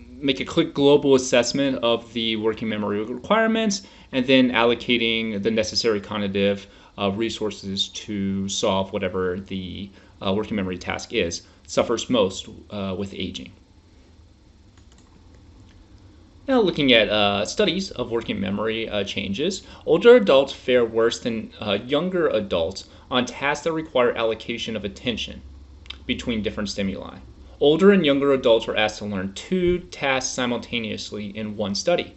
make a quick global assessment of the working memory requirements and then allocating the necessary cognitive resources to solve whatever the working memory task is, suffers most with aging. Now, looking at studies of working memory changes, older adults fare worse than younger adults on tasks that require allocation of attention between different stimuli. Older and younger adults were asked to learn 2 tasks simultaneously in one study.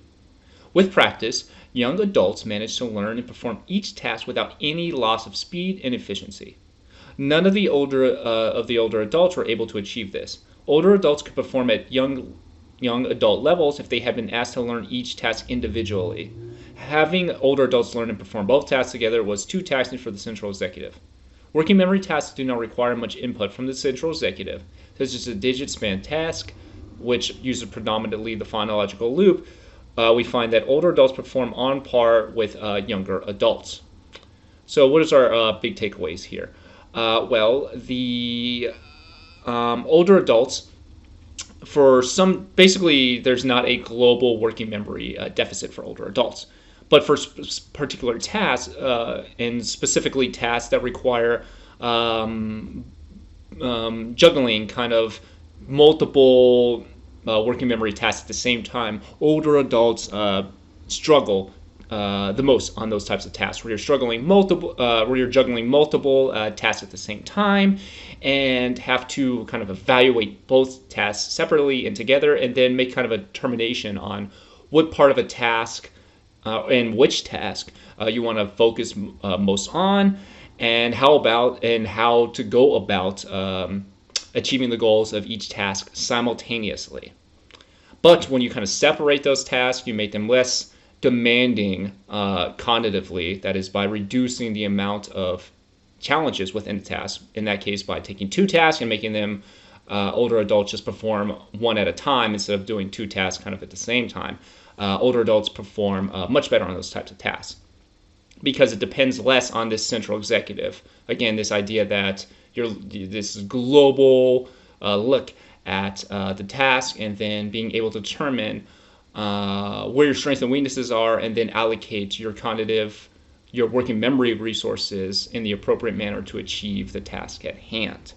With practice, young adults managed to learn and perform each task without any loss of speed and efficiency. None of the older adults were able to achieve this. Older adults could perform at young adult levels if they had been asked to learn each task individually. Having older adults learn and perform both tasks together was too taxing for the central executive. Working memory tasks do not require much input from the central executive, such as a digit span task, which uses predominantly the phonological loop. We find that older adults perform on par with younger adults. So what is our big takeaways here? The older adults, basically there's not a global working memory deficit for older adults. But for particular tasks, and specifically tasks that require juggling kind of multiple working memory tasks at the same time, older adults struggle the most on those types of tasks, where you're juggling multiple tasks at the same time, and have to kind of evaluate both tasks separately and together, and then make kind of a determination on what part of a task and which task you want to focus most on, and how to go about achieving the goals of each task simultaneously. But when you kind of separate those tasks, you make them less demanding cognitively, that is by reducing the amount of challenges within the task, in that case by taking 2 tasks and making them older adults just perform one at a time instead of doing 2 tasks kind of at the same time. Older adults perform much better on those types of tasks because it depends less on this central executive. Again, this idea that this global look at the task and then being able to determine where your strengths and weaknesses are, and then allocate your working memory resources in the appropriate manner to achieve the task at hand.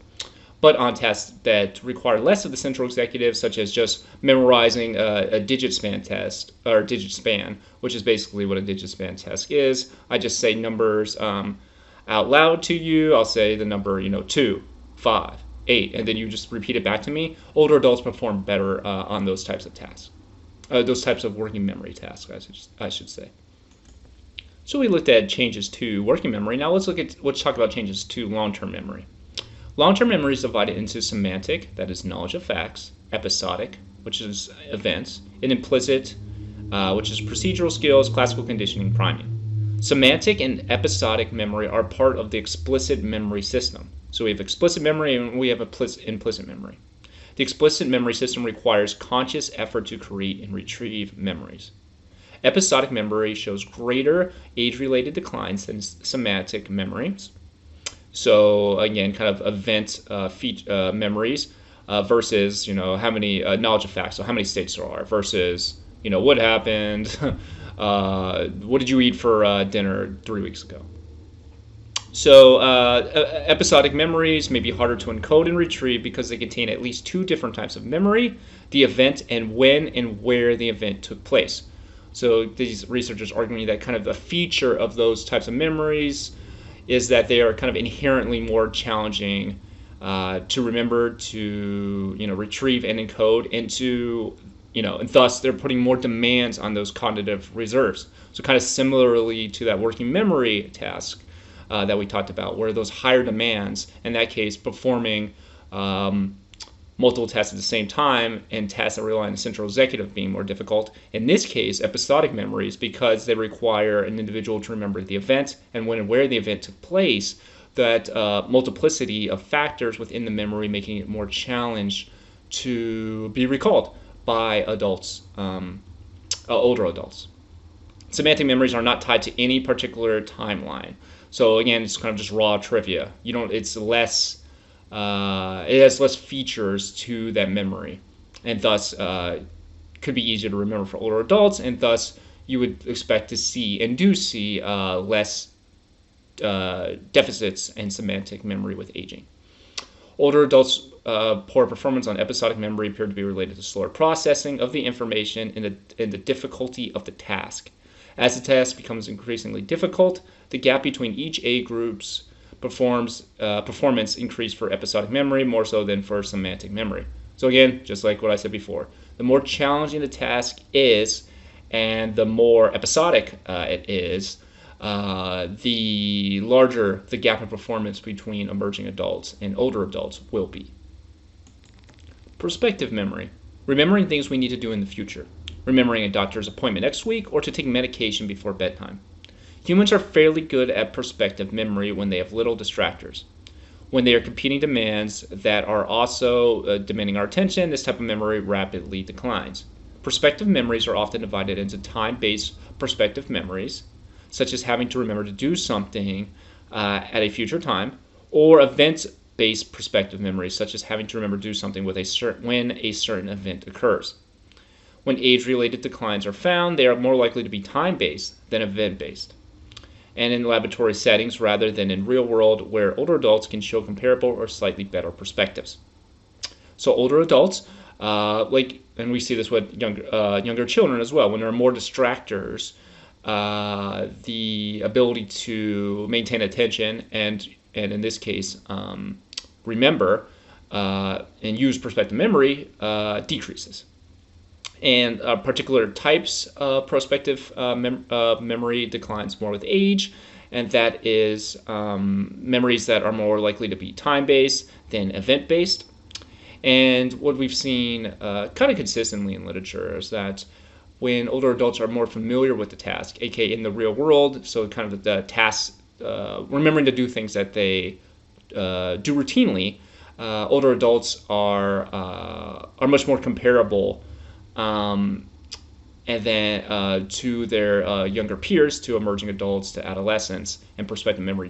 But on tasks that require less of the central executive, such as just memorizing a digit span test, or digit span, which is basically what a digit span test is, I just say numbers out loud to you. I'll say the number 2, 5, 8, and then you just repeat it back to me. Older adults perform better on those types of tasks. Those types of working memory tasks, I should say. So we looked at changes to working memory. Now let's talk about changes to long-term memory. Long-term memory is divided into semantic, that is knowledge of facts, episodic, which is events, and implicit, which is procedural skills, classical conditioning, priming. Semantic and episodic memory are part of the explicit memory system. So we have explicit memory and we have implicit memory. The explicit memory system requires conscious effort to create and retrieve memories. Episodic memory shows greater age-related declines than semantic memories. So again, kind of event memories versus how many knowledge of facts, so how many states there are versus what happened, what did you eat for dinner 3 weeks ago. So episodic memories may be harder to encode and retrieve because they contain at least two different types of memory: the event and when and where the event took place. So these researchers arguing that kind of a feature of those types of memories is that they are kind of inherently more challenging to remember, to retrieve and encode, and to and thus they're putting more demands on those cognitive reserves. So kind of similarly to that working memory task that we talked about, where those higher demands, in that case, performing multiple tasks at the same time, and tasks that rely on the central executive being more difficult. In this case, episodic memories, because they require an individual to remember the event and when and where the event took place, that multiplicity of factors within the memory, making it more challenged to be recalled by adults, older adults. Semantic memories are not tied to any particular timeline. So again, it's kind of just raw trivia. It's less. It has less features to that memory, and thus could be easier to remember for older adults, and thus you would expect to see and do see less deficits in semantic memory with aging. Older adults' poor performance on episodic memory appeared to be related to slower processing of the information and the difficulty of the task. As the task becomes increasingly difficult, the gap between each age group's performance increase for episodic memory more so than for semantic memory. So again, just like what I said before, the more challenging the task is and the more episodic it is, the larger the gap in performance between emerging adults and older adults will be. Prospective memory. Remembering things we need to do in the future. Remembering a doctor's appointment next week or to take medication before bedtime. Humans are fairly good at prospective memory when they have little distractors. When they are competing demands that are also demanding our attention, this type of memory rapidly declines. Prospective memories are often divided into time-based prospective memories, such as having to remember to do something at a future time, or event-based prospective memories, such as having to remember to do something when a certain event occurs. When age-related declines are found, they are more likely to be time-based than event-based, and in laboratory settings rather than in real world, where older adults can show comparable or slightly better perspectives. So older adults, and we see this with younger children as well, when there are more distractors, the ability to maintain attention and in this case remember and use prospective memory decreases. And particular types of prospective memory declines more with age, and that is memories that are more likely to be time-based than event-based. And what we've seen kind of consistently in literature is that when older adults are more familiar with the task, aka in the real world, so kind of the tasks, remembering to do things that they do routinely, older adults are much more comparable and then to their younger peers, to emerging adults, to adolescents, and prospective memory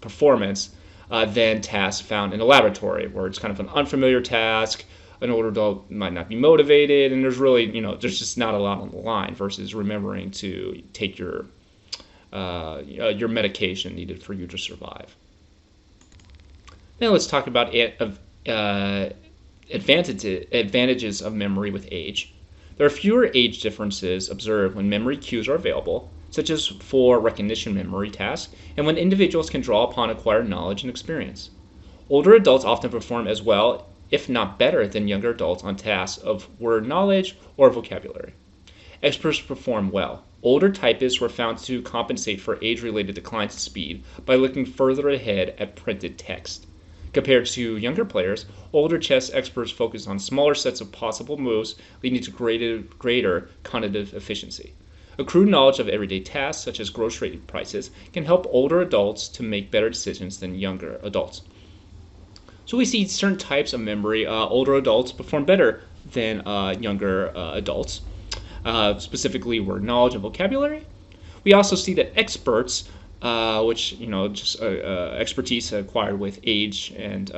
performance than tasks found in a laboratory, where it's kind of an unfamiliar task. An older adult might not be motivated, and there's really, there's just not a lot on the line versus remembering to take your medication needed for you to survive. Now let's talk about advantages of memory with age. There are fewer age differences observed when memory cues are available, such as for recognition memory tasks, and when individuals can draw upon acquired knowledge and experience. Older adults often perform as well, if not better, than younger adults on tasks of word knowledge or vocabulary. Experts perform well. Older typists were found to compensate for age-related declines in speed by looking further ahead at printed text. Compared to younger players, older chess experts focus on smaller sets of possible moves, leading to greater cognitive efficiency. A crude knowledge of everyday tasks, such as grocery prices, can help older adults to make better decisions than younger adults. So we see certain types of memory. Older adults perform better than younger adults. Specifically, word knowledge and vocabulary. We also see that experts, which just expertise acquired with age and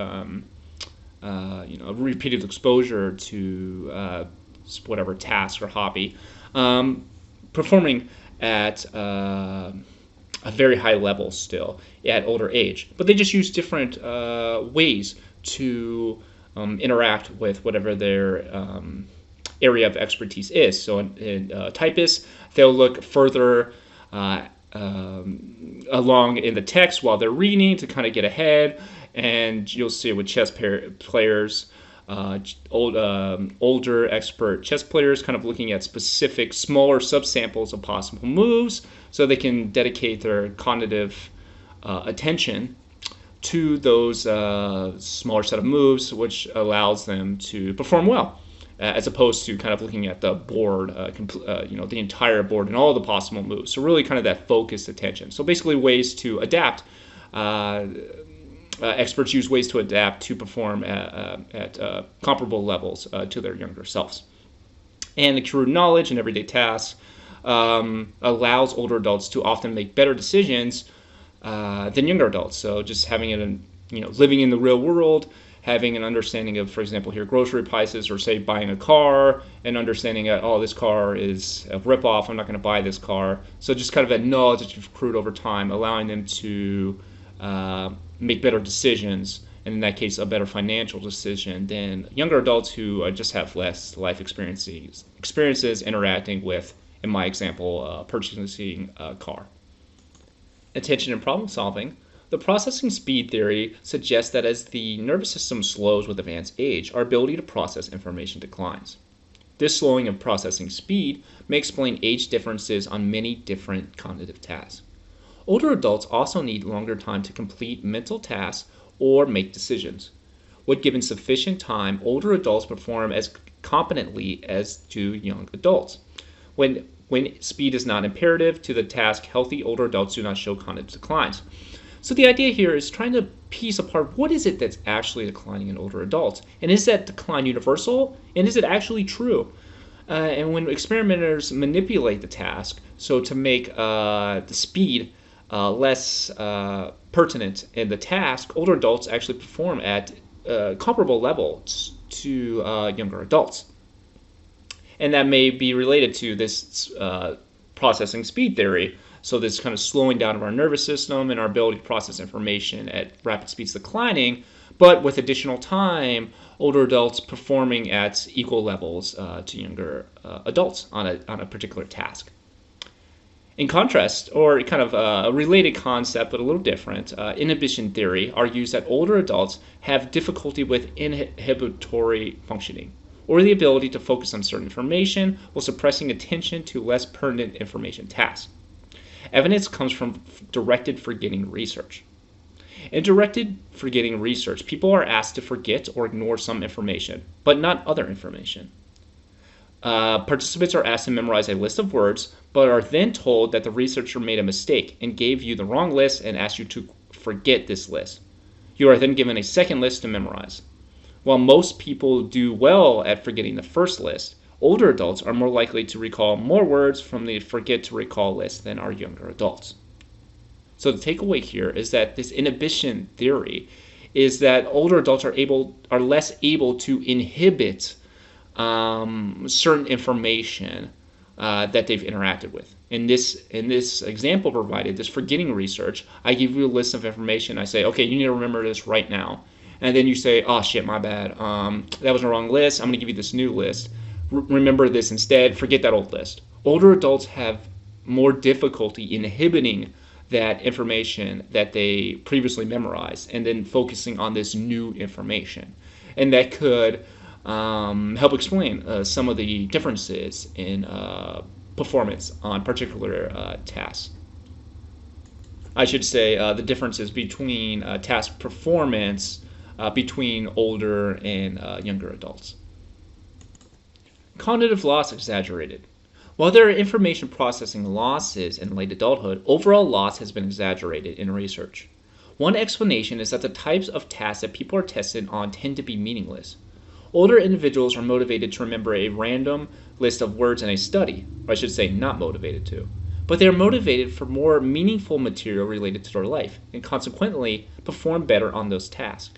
repeated exposure to whatever task or hobby, performing at a very high level still at older age. But they just use different ways to interact with whatever their area of expertise is. So in typists, they'll look further along in the text while they're reading to kind of get ahead. And you'll see with chess players, older expert chess players kind of looking at specific smaller subsamples of possible moves so they can dedicate their cognitive attention to those smaller set of moves, which allows them to perform well, as opposed to kind of looking at the board, the entire board and all the possible moves. So really kind of that focused attention. So basically ways to adapt. Experts use ways to adapt to perform at comparable levels to their younger selves. And the crude knowledge and everyday tasks allows older adults to often make better decisions than younger adults. So just having living in the real world, having an understanding of, for example, here grocery prices, or say buying a car, and understanding this car is a ripoff, I'm not going to buy this car. So just kind of that knowledge that you've accrued over time, allowing them to make better decisions, and in that case, a better financial decision than younger adults who just have less life experiences interacting with, in my example, purchasing a car. Attention and problem solving. The processing speed theory suggests that as the nervous system slows with advanced age, our ability to process information declines. This slowing of processing speed may explain age differences on many different cognitive tasks. Older adults also need longer time to complete mental tasks or make decisions. When given sufficient time, older adults perform as competently as do young adults. When speed is not imperative to the task, healthy older adults do not show cognitive declines. So the idea here is trying to piece apart what is it that's actually declining in older adults, and is that decline universal, and is it actually true? And when experimenters manipulate the task, so to make the speed less pertinent in the task, older adults actually perform at comparable levels to younger adults. And that may be related to this processing speed theory. So this kind of slowing down of our nervous system and our ability to process information at rapid speeds declining, but with additional time, older adults performing at equal levels to younger adults on a particular task. In contrast, or kind of a related concept but a little different, inhibition theory argues that older adults have difficulty with inhibitory functioning, or the ability to focus on certain information while suppressing attention to less pertinent information tasks. Evidence comes from directed forgetting research. In directed forgetting research, people are asked to forget or ignore some information, but not other information. Participants are asked to memorize a list of words, but are then told that the researcher made a mistake and gave you the wrong list and asked you to forget this list. You are then given a second list to memorize. While most people do well at forgetting the first list, older adults are more likely to recall more words from the forget to recall list than are younger adults. So the takeaway here is that this inhibition theory is that older adults are less able to inhibit certain information that they've interacted with. In this example provided, this forgetting research, I give you a list of information. I say, okay, you need to remember this right now. And then you say, oh shit, my bad. That was the wrong list. I'm going to give you this new list. Remember this instead. Forget that old list. Older adults have more difficulty inhibiting that information that they previously memorized and then focusing on this new information. And that could help explain some of the differences in performance on particular tasks. I should say the differences between task performance between older and younger adults. Cognitive loss exaggerated. While there are information processing losses in late adulthood, overall loss has been exaggerated in research. One explanation is that the types of tasks that people are tested on tend to be meaningless. Older individuals are motivated to remember a random list of words in a study, or I should say not motivated to, but they are motivated for more meaningful material related to their life, and consequently perform better on those tasks.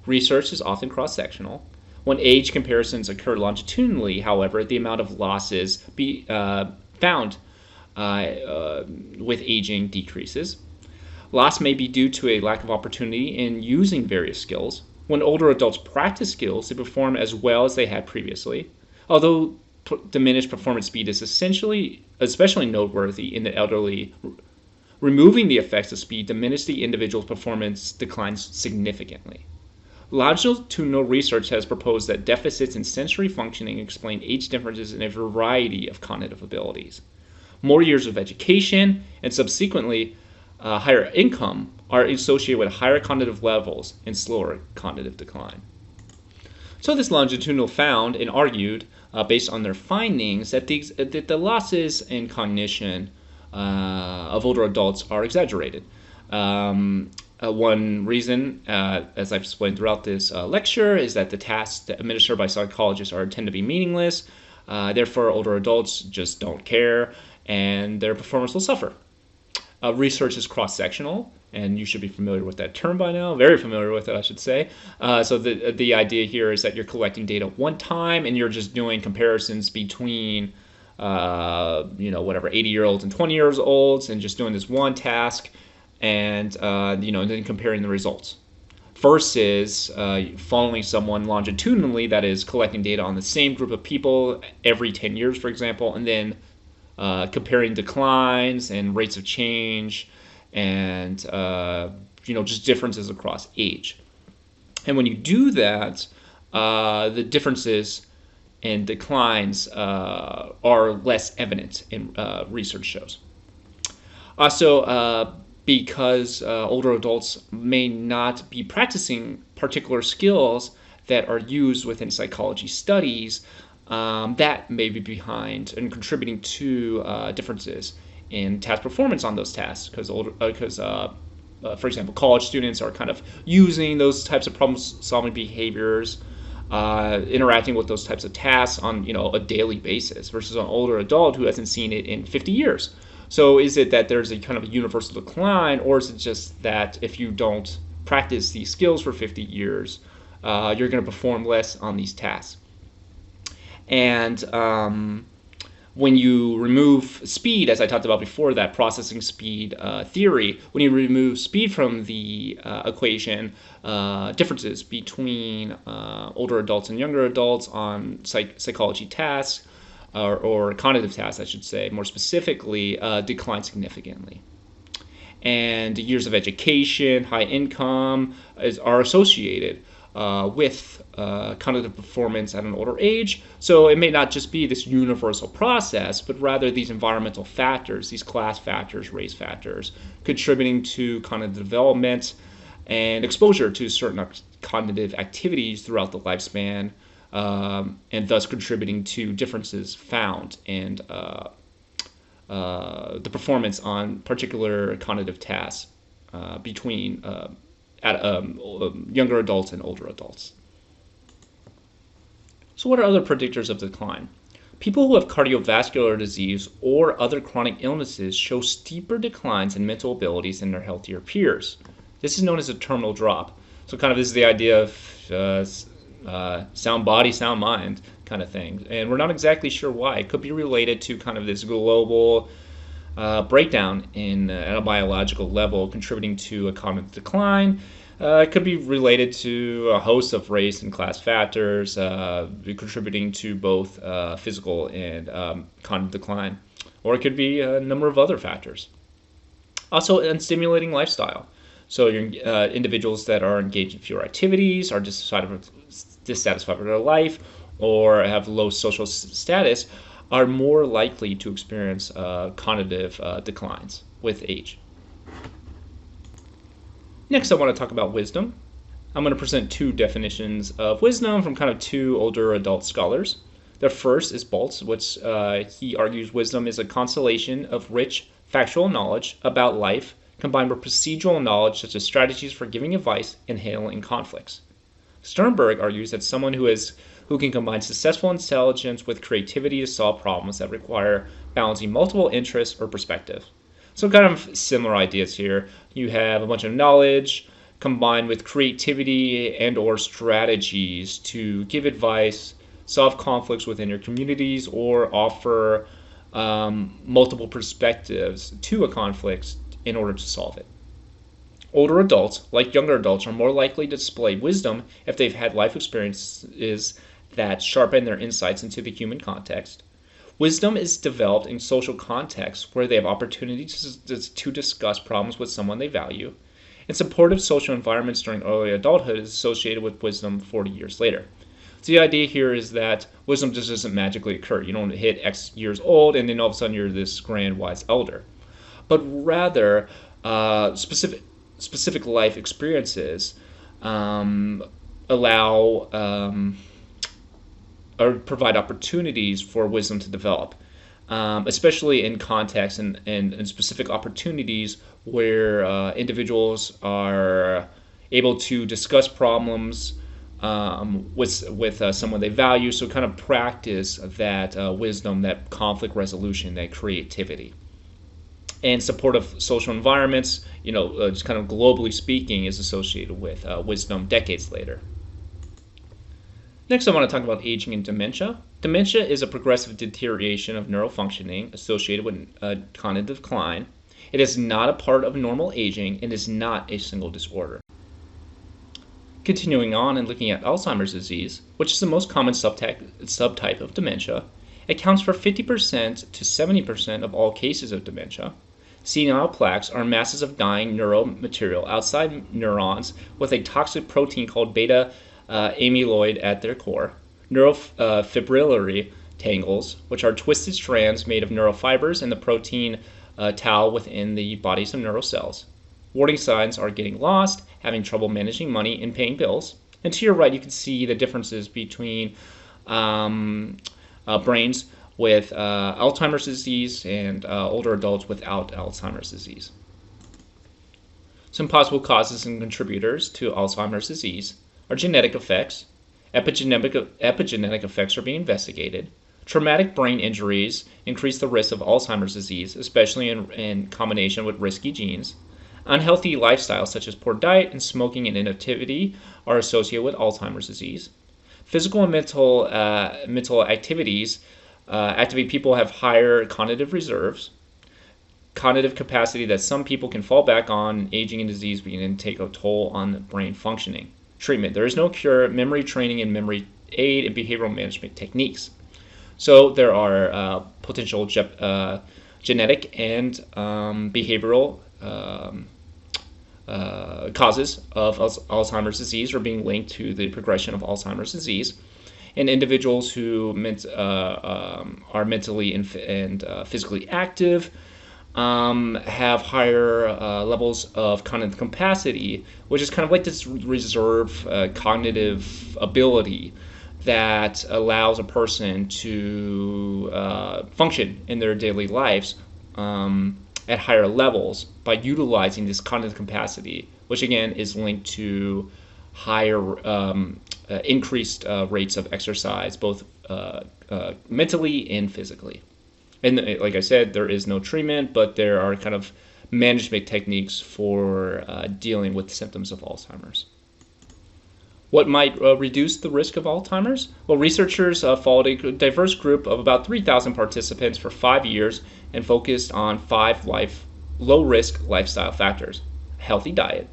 Research is often cross-sectional. When age comparisons occur longitudinally, however, the amount of losses found with aging decreases. Loss may be due to a lack of opportunity in using various skills. When older adults practice skills, they perform as well as they had previously. Although diminished performance speed is especially noteworthy in the elderly, removing the effects of speed diminishes the individual's performance declines significantly. Longitudinal research has proposed that deficits in sensory functioning explain age differences in a variety of cognitive abilities. More years of education and subsequently higher income are associated with higher cognitive levels and slower cognitive decline. So this longitudinal found and argued, based on their findings, that the losses in cognition of older adults are exaggerated. One reason, as I've explained throughout this lecture, is that the tasks administered by psychologists tend to be meaningless. Therefore, older adults just don't care, and their performance will suffer. Research is cross-sectional, and you should be familiar with that term by now. Very familiar with it, I should say. So the idea here is that you're collecting data one time, and you're just doing comparisons between, 80-year-olds and 20-year-olds, and just doing this one task, and then comparing the results. Versus following someone longitudinally, that is collecting data on the same group of people every 10 years, for example, and then comparing declines and rates of change and just differences across age. And when you do that, the differences and declines are less evident in research shows. Also, because older adults may not be practicing particular skills that are used within psychology studies, that may be behind and contributing to differences in task performance on those tasks. Because, for example, college students are kind of using those types of problem-solving behaviors, interacting with those types of tasks on a daily basis, versus an older adult who hasn't seen it in 50 years. So is it that there's a kind of a universal decline, or is it just that if you don't practice these skills for 50 years, you're going to perform less on these tasks? And when you remove speed, as I talked about before, that processing speed theory, when you remove speed from the equation, differences between older adults and younger adults on psychology tasks, or cognitive tasks, I should say, more specifically, decline significantly. And years of education, high income are associated with cognitive performance at an older age. So it may not just be this universal process, but rather these environmental factors, these class factors, race factors, contributing to cognitive development and exposure to certain cognitive activities throughout the lifespan, and thus contributing to differences found in the performance on particular cognitive tasks between younger adults and older adults. So what are other predictors of decline? People who have cardiovascular disease or other chronic illnesses show steeper declines in mental abilities than their healthier peers. This is known as a terminal drop. So kind of this is the idea of sound body, sound mind kind of thing. And we're not exactly sure why. It could be related to kind of this global breakdown at a biological level contributing to a cognitive decline. It could be related to a host of race and class factors contributing to both physical and cognitive decline. Or it could be a number of other factors. Also, unstimulating lifestyle. So individuals that are engaged in fewer activities, are dissatisfied with their life, or have low social status, are more likely to experience cognitive declines with age. Next, I want to talk about wisdom. I'm going to present two definitions of wisdom from kind of two older adult scholars. The first is Baltz, which he argues wisdom is a constellation of rich factual knowledge about life combined with procedural knowledge such as strategies for giving advice and handling conflicts. Sternberg argues that someone who can combine successful intelligence with creativity to solve problems that require balancing multiple interests or perspectives. So kind of similar ideas here. You have a bunch of knowledge combined with creativity and or strategies to give advice, solve conflicts within your communities, or offer multiple perspectives to a conflict in order to solve it. Older adults, like younger adults, are more likely to display wisdom if they've had life experiences that sharpen their insights into the human context. Wisdom is developed in social contexts where they have opportunities to discuss problems with someone they value. And supportive social environments during early adulthood is associated with wisdom 40 years later. So the idea here is that wisdom just doesn't magically occur. You don't hit X years old and then all of a sudden you're this grand wise elder. But rather, specific life experiences allow or provide opportunities for wisdom to develop, especially in contexts and specific opportunities where individuals are able to discuss problems with someone they value. So kind of practice that wisdom, that conflict resolution, that creativity. And supportive social environments, just kind of globally speaking, is associated with wisdom decades later. Next, I want to talk about aging and dementia. Dementia is a progressive deterioration of neural functioning associated with cognitive decline. It is not a part of normal aging and is not a single disorder. Continuing on and looking at Alzheimer's disease, which is the most common subtype of dementia, it accounts for 50% to 70% of all cases of dementia. Senile plaques are masses of dying neural material outside neurons with a toxic protein called beta amyloid at their core. Neurofibrillary tangles, which are twisted strands made of neurofibers and the protein tau within the bodies of neural cells. Warning signs are getting lost, having trouble managing money and paying bills. And to your right, you can see the differences between brains with Alzheimer's disease and older adults without Alzheimer's disease. Some possible causes and contributors to Alzheimer's disease are genetic effects. Epigenetic effects are being investigated. Traumatic brain injuries increase the risk of Alzheimer's disease, especially in combination with risky genes. Unhealthy lifestyles such as poor diet and smoking and inactivity are associated with Alzheimer's disease. Physical and mental activities activate people have higher cognitive reserves. Cognitive capacity that some people can fall back on, aging and disease begin to take a toll on brain functioning. Treatment. There is no cure. Memory training and memory aid and behavioral management techniques. So there are potential genetic and behavioral causes of Alzheimer's disease are being linked to the progression of Alzheimer's disease. And individuals who are mentally and physically active have higher levels of cognitive capacity, which is kind of like this reserve cognitive ability that allows a person to function in their daily lives at higher levels by utilizing this cognitive capacity, which again is linked to higher increased rates of exercise, both mentally and physically. And like I said, there is no treatment, but there are kind of management techniques for dealing with symptoms of Alzheimer's. What might reduce the risk of Alzheimer's? Well, researchers followed a diverse group of about 3,000 participants for 5 years and focused on 5 low-risk lifestyle factors. Healthy diet,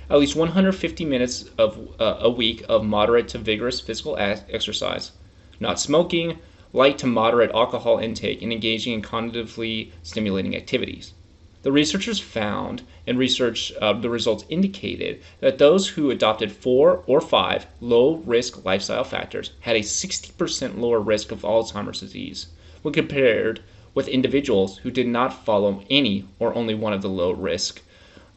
at least 150 minutes a week of moderate to vigorous physical exercise, not smoking, light to moderate alcohol intake, and engaging in cognitively stimulating activities. The researchers found, and the results indicated, that those who adopted 4 or 5 low-risk lifestyle factors had a 60% lower risk of Alzheimer's disease when compared with individuals who did not follow any or only one of the low-risk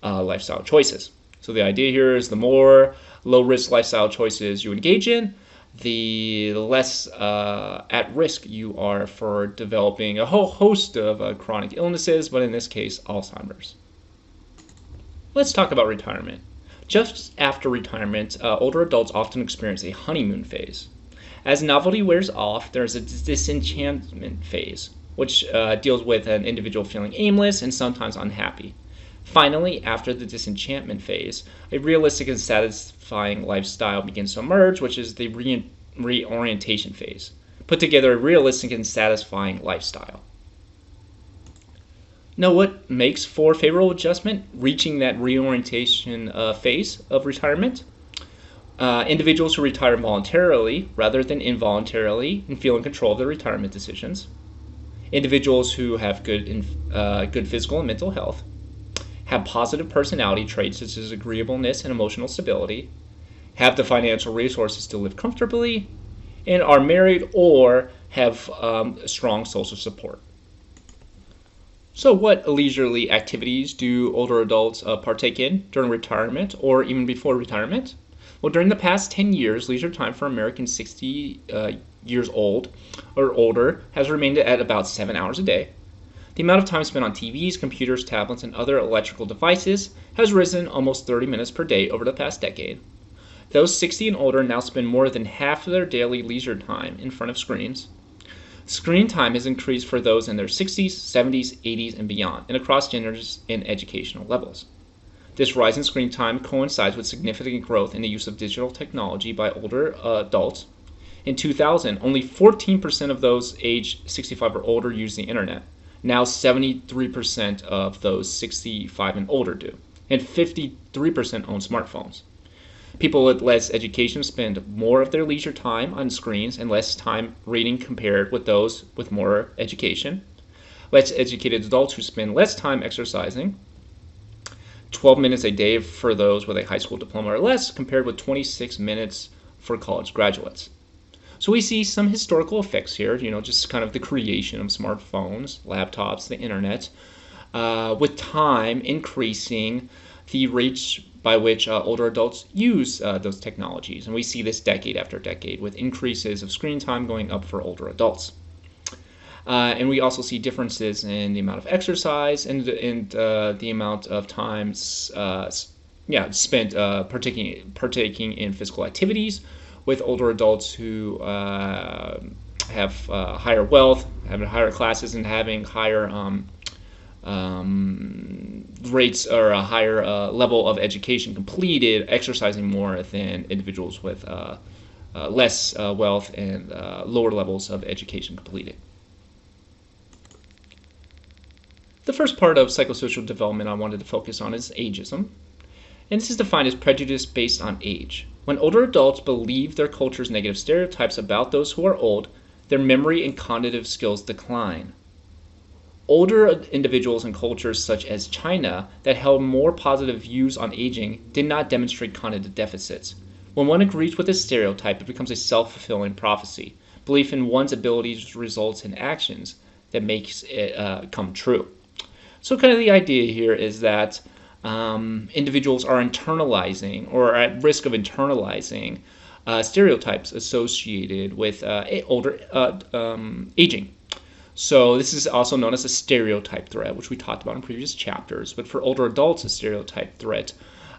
lifestyle choices. So the idea here is the more low-risk lifestyle choices you engage in, the less at risk you are for developing a whole host of chronic illnesses, but in this case, Alzheimer's. Let's talk about retirement. Just after retirement, older adults often experience a honeymoon phase. As novelty wears off, there's a disenchantment phase, which deals with an individual feeling aimless and sometimes unhappy. Finally, after the disenchantment phase, a realistic and satisfying lifestyle begins to emerge, which is the reorientation phase. Put together a realistic and satisfying lifestyle. Now, what makes for favorable adjustment? Reaching that reorientation phase of retirement. Individuals who retire voluntarily rather than involuntarily and feel in control of their retirement decisions. Individuals who have good physical and mental health, have positive personality traits such as agreeableness and emotional stability, have the financial resources to live comfortably, and are married or have strong social support. So what leisurely activities do older adults partake in during retirement or even before retirement? Well, during the past 10 years, leisure time for Americans 60 years old or older has remained at about 7 hours a day. The amount of time spent on TVs, computers, tablets, and other electrical devices has risen almost 30 minutes per day over the past decade. Those 60 and older now spend more than half of their daily leisure time in front of screens. Screen time has increased for those in their 60s, 70s, 80s, and beyond, and across genders and educational levels. This rise in screen time coincides with significant growth in the use of digital technology by older adults. In 2000, only 14% of those aged 65 or older used the internet. Now 73% of those 65 and older do, and 53% own smartphones. People with less education spend more of their leisure time on screens and less time reading compared with those with more education. Less educated adults who spend less time exercising, 12 minutes a day for those with a high school diploma or less, compared with 26 minutes for college graduates. So we see some historical effects here, just kind of the creation of smartphones, laptops, the internet, with time increasing the rates by which older adults use those technologies. And we see this decade after decade with increases of screen time going up for older adults. And we also see differences in the amount of exercise and the amount of time spent partaking in physical activities, with older adults who have higher wealth, having higher classes, and having higher rates or a higher level of education completed, exercising more than individuals with less wealth and lower levels of education completed. The first part of psychosocial development I wanted to focus on is ageism. And this is defined as prejudice based on age. When older adults believe their culture's negative stereotypes about those who are old, their memory and cognitive skills decline. Older individuals in cultures such as China that held more positive views on aging did not demonstrate cognitive deficits. When one agrees with a stereotype, it becomes a self-fulfilling prophecy. Belief in one's abilities results in actions that makes it come true. So kind of the idea here is that individuals are internalizing or are at risk of internalizing stereotypes associated with older aging. So this is also known as a stereotype threat, which we talked about in previous chapters. But for older adults, a stereotype threat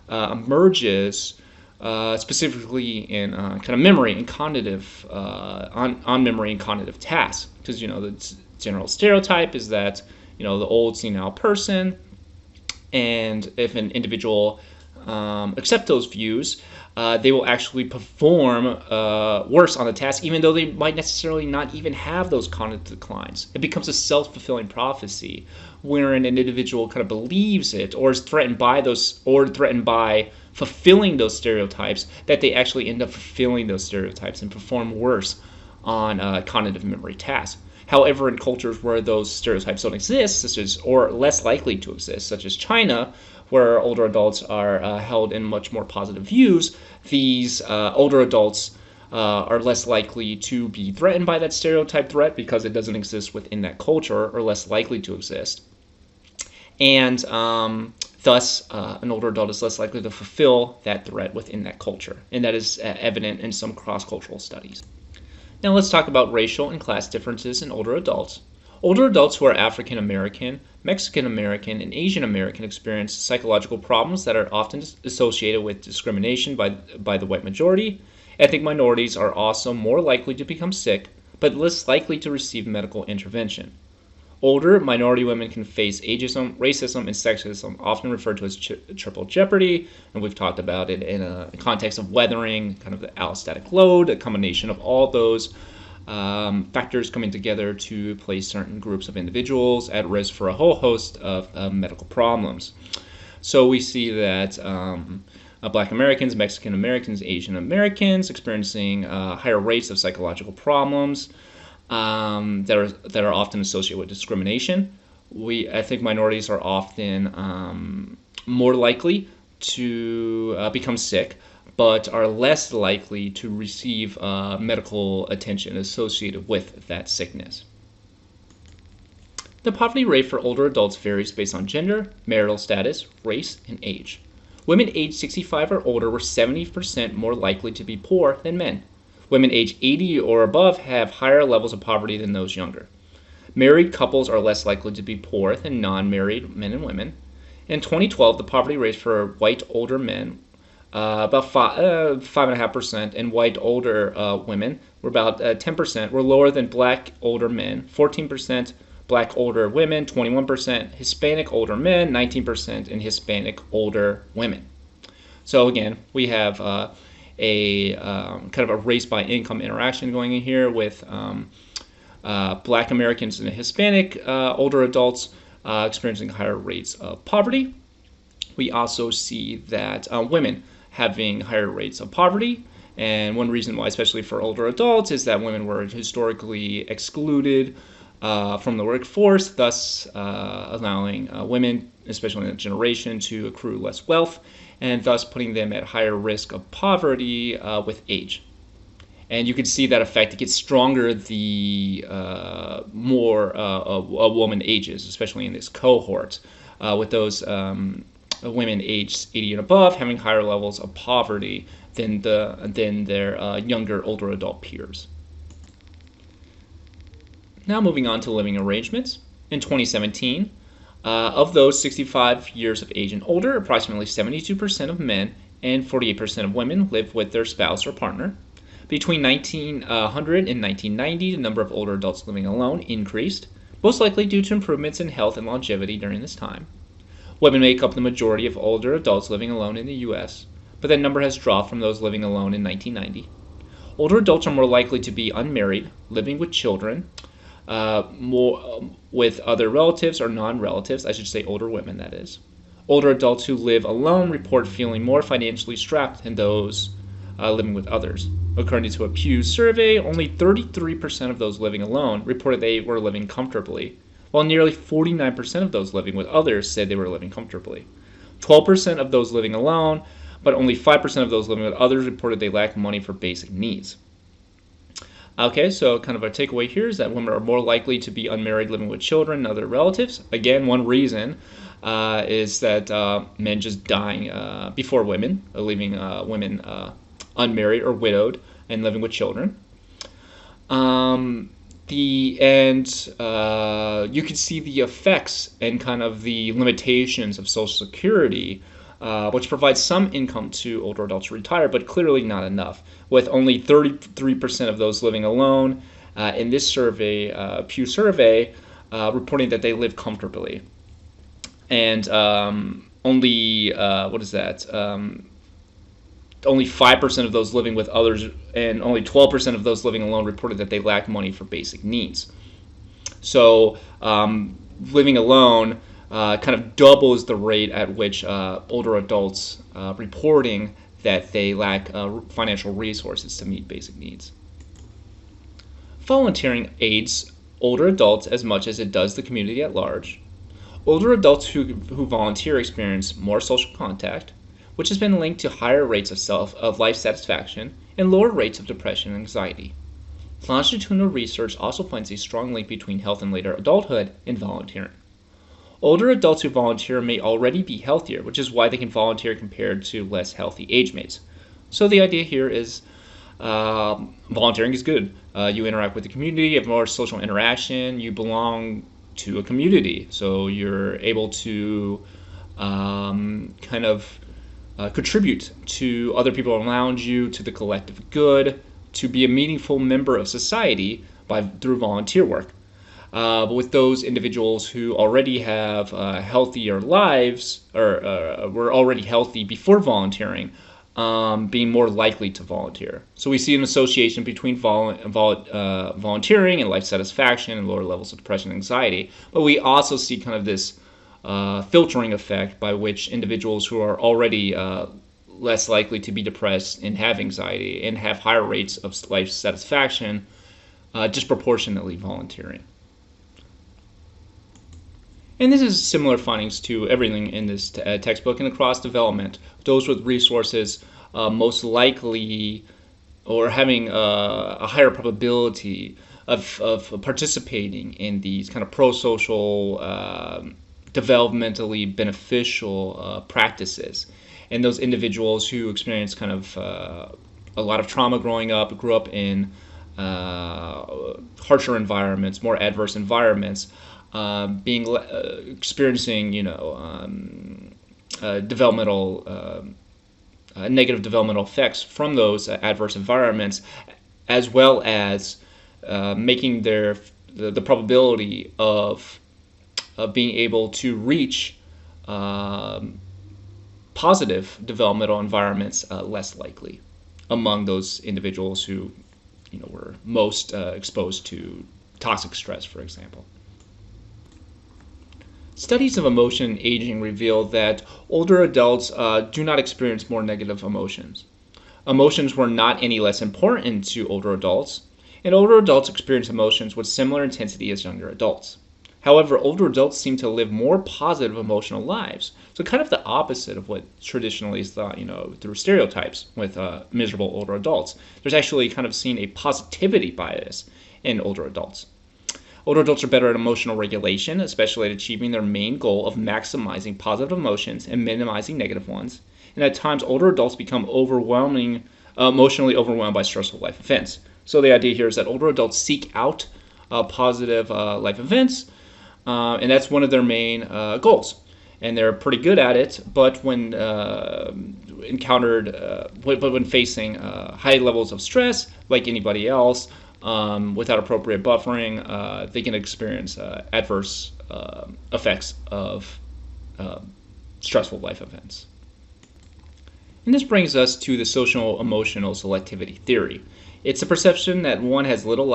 emerges specifically in kind of memory and cognitive on memory and cognitive tasks, because the general stereotype is that the old senile person. And if an individual accepts those views, they will actually perform worse on the task, even though they might necessarily not even have those cognitive declines. It becomes a self-fulfilling prophecy, wherein an individual kind of believes it, or is threatened by fulfilling those stereotypes, that they actually end up fulfilling those stereotypes and perform worse on cognitive memory tasks. However, in cultures where those stereotypes don't exist, or less likely to exist, such as China, where older adults are held in much more positive views, these older adults are less likely to be threatened by that stereotype threat because it doesn't exist within that culture, or less likely to exist. And Thus, an older adult is less likely to fulfill that threat within that culture, and that is evident in some cross-cultural studies. Now let's talk about racial and class differences in older adults. Older adults who are African American, Mexican American, and Asian American experience psychological problems that are often associated with discrimination by the white majority. Ethnic minorities are also more likely to become sick, but less likely to receive medical intervention. Older minority women can face ageism, racism, and sexism, often referred to as triple jeopardy, and we've talked about it in a context of weathering, kind of the allostatic load, a combination of all those factors coming together to place certain groups of individuals at risk for a whole host of medical problems. So we see that Black Americans, Mexican Americans, Asian Americans experiencing higher rates of psychological problems that are often associated with discrimination. Ethnic minorities are often more likely to become sick, but are less likely to receive medical attention associated with that sickness. The poverty rate for older adults varies based on gender, marital status, race, and age. Women aged 65 or older were 70% more likely to be poor than men. Women aged 80 or above have higher levels of poverty than those younger. Married couples are less likely to be poor than non-married men and women. In 2012, the poverty rate for white older men about 5.5%, and white older women were about 10%, were lower than black older men, 14%, black older women, 21%, Hispanic older men, 19%, and Hispanic older women. So again, we have kind of a race by income interaction going in here with Black Americans and Hispanic older adults experiencing higher rates of poverty. We also see that women having higher rates of poverty, and one reason why, especially for older adults, is that women were historically excluded from the workforce, thus allowing women, especially in that generation, to accrue less wealth, and thus putting them at higher risk of poverty with age. And you can see that effect. It gets stronger the more a woman ages, especially in this cohort, with those women aged 80 and above having higher levels of poverty than their younger, older adult peers. Now moving on to living arrangements. In 2017, of those 65 years of age and older, approximately 72% of men and 48% of women live with their spouse or partner. Between 1900 and 1990, the number of older adults living alone increased, most likely due to improvements in health and longevity during this time. Women make up the majority of older adults living alone in the U.S., but that number has dropped from those living alone in 1990. Older adults are more likely to be unmarried, living with children, more with other relatives or non-relatives, I should say older women, that is. Older adults who live alone report feeling more financially strapped than those living with others. According to a Pew survey, only 33% of those living alone reported they were living comfortably, while nearly 49% of those living with others said they were living comfortably. 12% of those living alone, but only 5% of those living with others reported they lacked money for basic needs. Okay, so kind of a takeaway here is that women are more likely to be unmarried, living with children and other relatives. Again, one reason is that men just dying before women, leaving women unmarried or widowed and living with children. You can see the effects and kind of the limitations of Social Security, which provides some income to older adults to retire, but clearly not enough, with only 33% of those living alone in this survey, Pew survey, reporting that they live comfortably. And only 5% of those living with others and only 12% of those living alone reported that they lack money for basic needs. So living alone kind of doubles the rate at which older adults reporting that they lack financial resources to meet basic needs. Volunteering aids older adults as much as it does the community at large. Older adults who volunteer experience more social contact, which has been linked to higher rates of life satisfaction and lower rates of depression and anxiety. Longitudinal research also finds a strong link between health in later adulthood and volunteering. Older adults who volunteer may already be healthier, which is why they can volunteer compared to less healthy age mates. So the idea here is volunteering is good. You interact with the community, you have more social interaction, you belong to a community, so you're able to contribute to other people around you, to the collective good, to be a meaningful member of society through volunteer work. But with those individuals who already have healthier lives, or were already healthy before volunteering, being more likely to volunteer. So we see an association between volunteering and life satisfaction and lower levels of depression and anxiety. But we also see kind of this filtering effect by which individuals who are already less likely to be depressed and have anxiety and have higher rates of life satisfaction disproportionately volunteering. And this is similar findings to everything in this textbook and across development. Those with resources most likely or having a higher probability of participating in these kind of pro-social, developmentally beneficial practices. And those individuals who experience kind of a lot of trauma growing up, grew up in harsher environments, more adverse environments, experiencing, developmental negative developmental effects from those adverse environments, as well as making the probability of being able to reach positive developmental environments less likely among those individuals who were most exposed to toxic stress, for example. Studies of emotion aging reveal that older adults do not experience more negative emotions. Emotions were not any less important to older adults, and older adults experience emotions with similar intensity as younger adults. However, older adults seem to live more positive emotional lives, so kind of the opposite of what traditionally is thought, through stereotypes with miserable older adults. There's actually kind of seen a positivity bias in older adults. Older adults are better at emotional regulation, especially at achieving their main goal of maximizing positive emotions and minimizing negative ones. And at times, older adults become emotionally overwhelmed by stressful life events. So the idea here is that older adults seek out positive life events, and that's one of their main goals. And they're pretty good at it, but when when facing high levels of stress, like anybody else, without appropriate buffering, they can experience adverse effects of stressful life events. And this brings us to the social emotional selectivity theory. It's a perception that one has little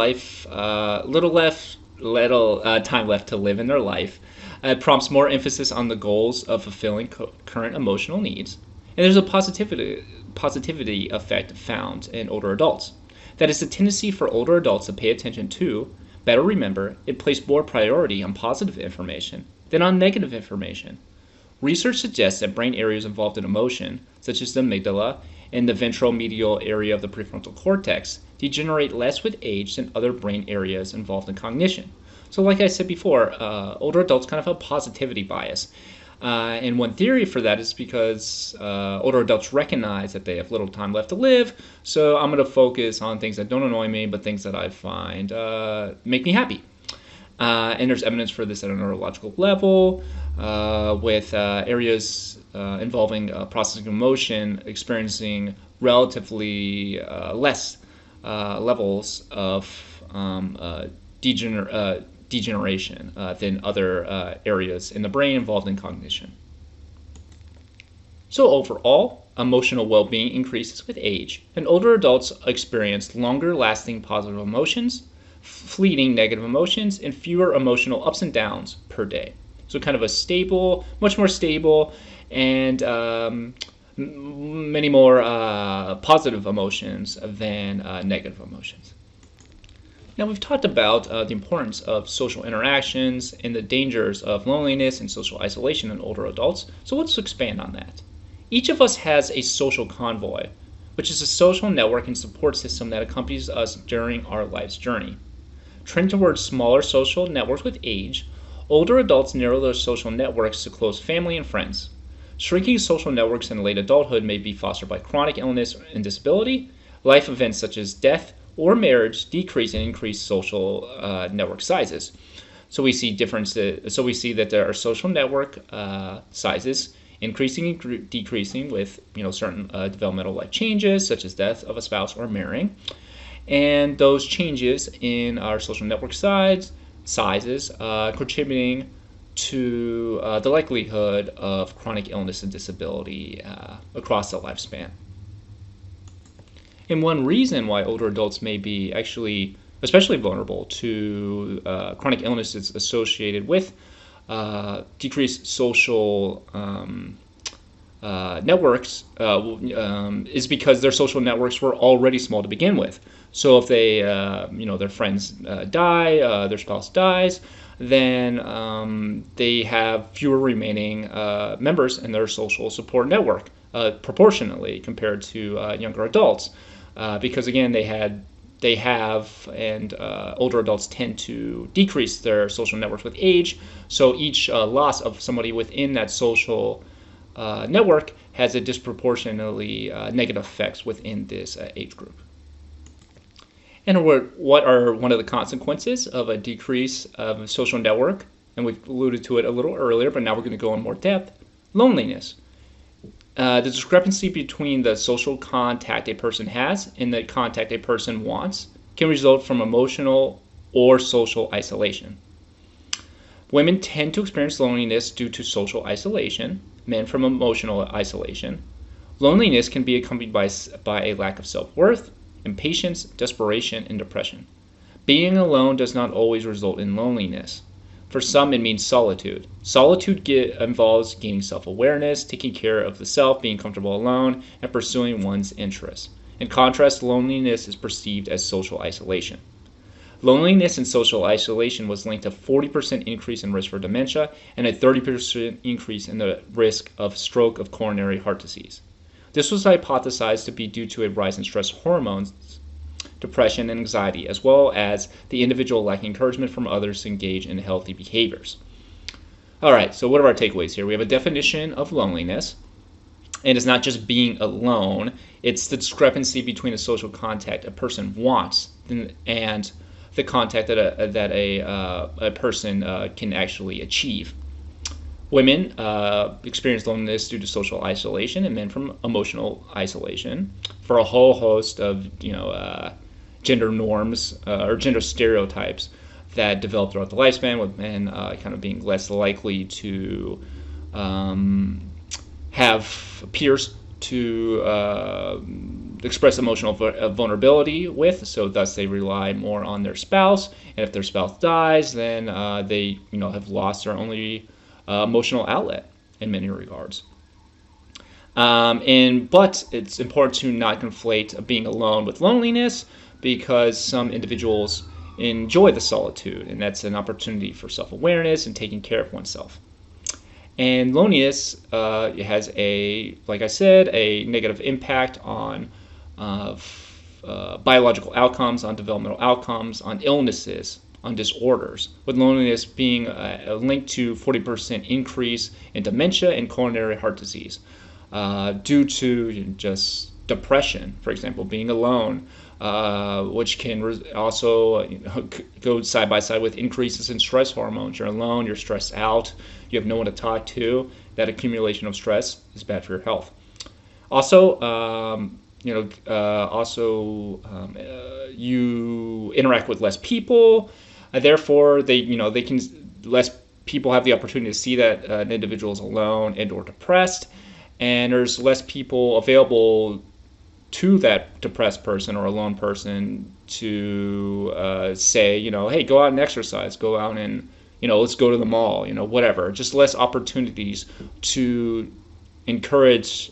time left to live in their life. It prompts more emphasis on the goals of fulfilling current emotional needs. And there's a positivity effect found in older adults. That is the tendency for older adults to pay attention to, better remember, and place more priority on positive information than on negative information. Research suggests that brain areas involved in emotion, such as the amygdala and the ventromedial area of the prefrontal cortex, degenerate less with age than other brain areas involved in cognition. So like I said before, older adults kind of have a positivity bias. And one theory for that is because older adults recognize that they have little time left to live, so I'm going to focus on things that don't annoy me, but things that I find make me happy. And there's evidence for this at a neurological level, with areas involving processing emotion experiencing relatively less levels of degeneration than other areas in the brain involved in cognition. So overall, emotional well-being increases with age, and older adults experience longer-lasting positive emotions, fleeting negative emotions, and fewer emotional ups and downs per day. So kind of a stable, much more stable, and many more positive emotions than negative emotions. Now, we've talked about the importance of social interactions and the dangers of loneliness and social isolation in older adults, so let's expand on that. Each of us has a social convoy, which is a social network and support system that accompanies us during our life's journey. Trend towards smaller social networks with age, Older adults narrow their social networks to close family and friends. Shrinking social networks in late adulthood may be fostered by chronic illness and disability. Life events such as death or marriage decrease and increase social network sizes. So we see differences. So we see that there are social network sizes increasing and decreasing with certain developmental life changes, such as death of a spouse or marrying, and those changes in our social network sizes contributing to the likelihood of chronic illness and disability across the lifespan. And one reason why older adults may be actually especially vulnerable to chronic illnesses associated with decreased social networks is because their social networks were already small to begin with. So if they, their friends die, their spouse dies, then they have fewer remaining members in their social support network proportionally compared to younger adults, because again they have, and older adults tend to decrease their social networks with age. So each loss of somebody within that social network has a disproportionately negative effects within this age group. And what are one of the consequences of a decrease of a social network? And we've alluded to it a little earlier, but now we're going to go in more depth. Loneliness. The discrepancy between the social contact a person has and the contact a person wants can result from emotional or social isolation. Women tend to experience loneliness due to social isolation, men from emotional isolation. Loneliness can be accompanied by a lack of self-worth, impatience, desperation, and depression. Being alone does not always result in loneliness. For some, it means solitude. Solitude involves gaining self-awareness, taking care of the self, being comfortable alone, and pursuing one's interests. In contrast, loneliness is perceived as social isolation. Loneliness and social isolation was linked to a 40% increase in risk for dementia and a 30% increase in the risk of stroke of coronary heart disease. This was hypothesized to be due to a rise in stress hormones, depression, and anxiety, as well as the individual lacking encouragement from others to engage in healthy behaviors. All right, so what are our takeaways here? We have a definition of loneliness, and it's not just being alone. It's the discrepancy between the social contact a person wants and the contact that a person can actually achieve. Women experience loneliness due to social isolation, and men from emotional isolation for a whole host of gender norms or gender stereotypes that develop throughout the lifespan, with men kind of being less likely to have peers to express emotional vulnerability with, so thus they rely more on their spouse, and if their spouse dies, then they have lost their only emotional outlet in many regards. But it's important to not conflate being alone with loneliness, because some individuals enjoy the solitude, and that's an opportunity for self-awareness and taking care of oneself. And loneliness has like I said, a negative impact on biological outcomes, on developmental outcomes, on illnesses, on disorders, with loneliness being linked to 40% increase in dementia and coronary heart disease due to just depression, for example, being alone, which can also go side by side with increases in stress hormones. You're alone, you're stressed out, you have no one to talk to. That accumulation of stress is bad for your health. Also, you interact with less people. Therefore, less people have the opportunity to see that an individual is alone and or depressed, and there's less people available to that depressed person or alone person to say, hey, go out and exercise, go out and let's go to the mall, whatever. Just less opportunities to encourage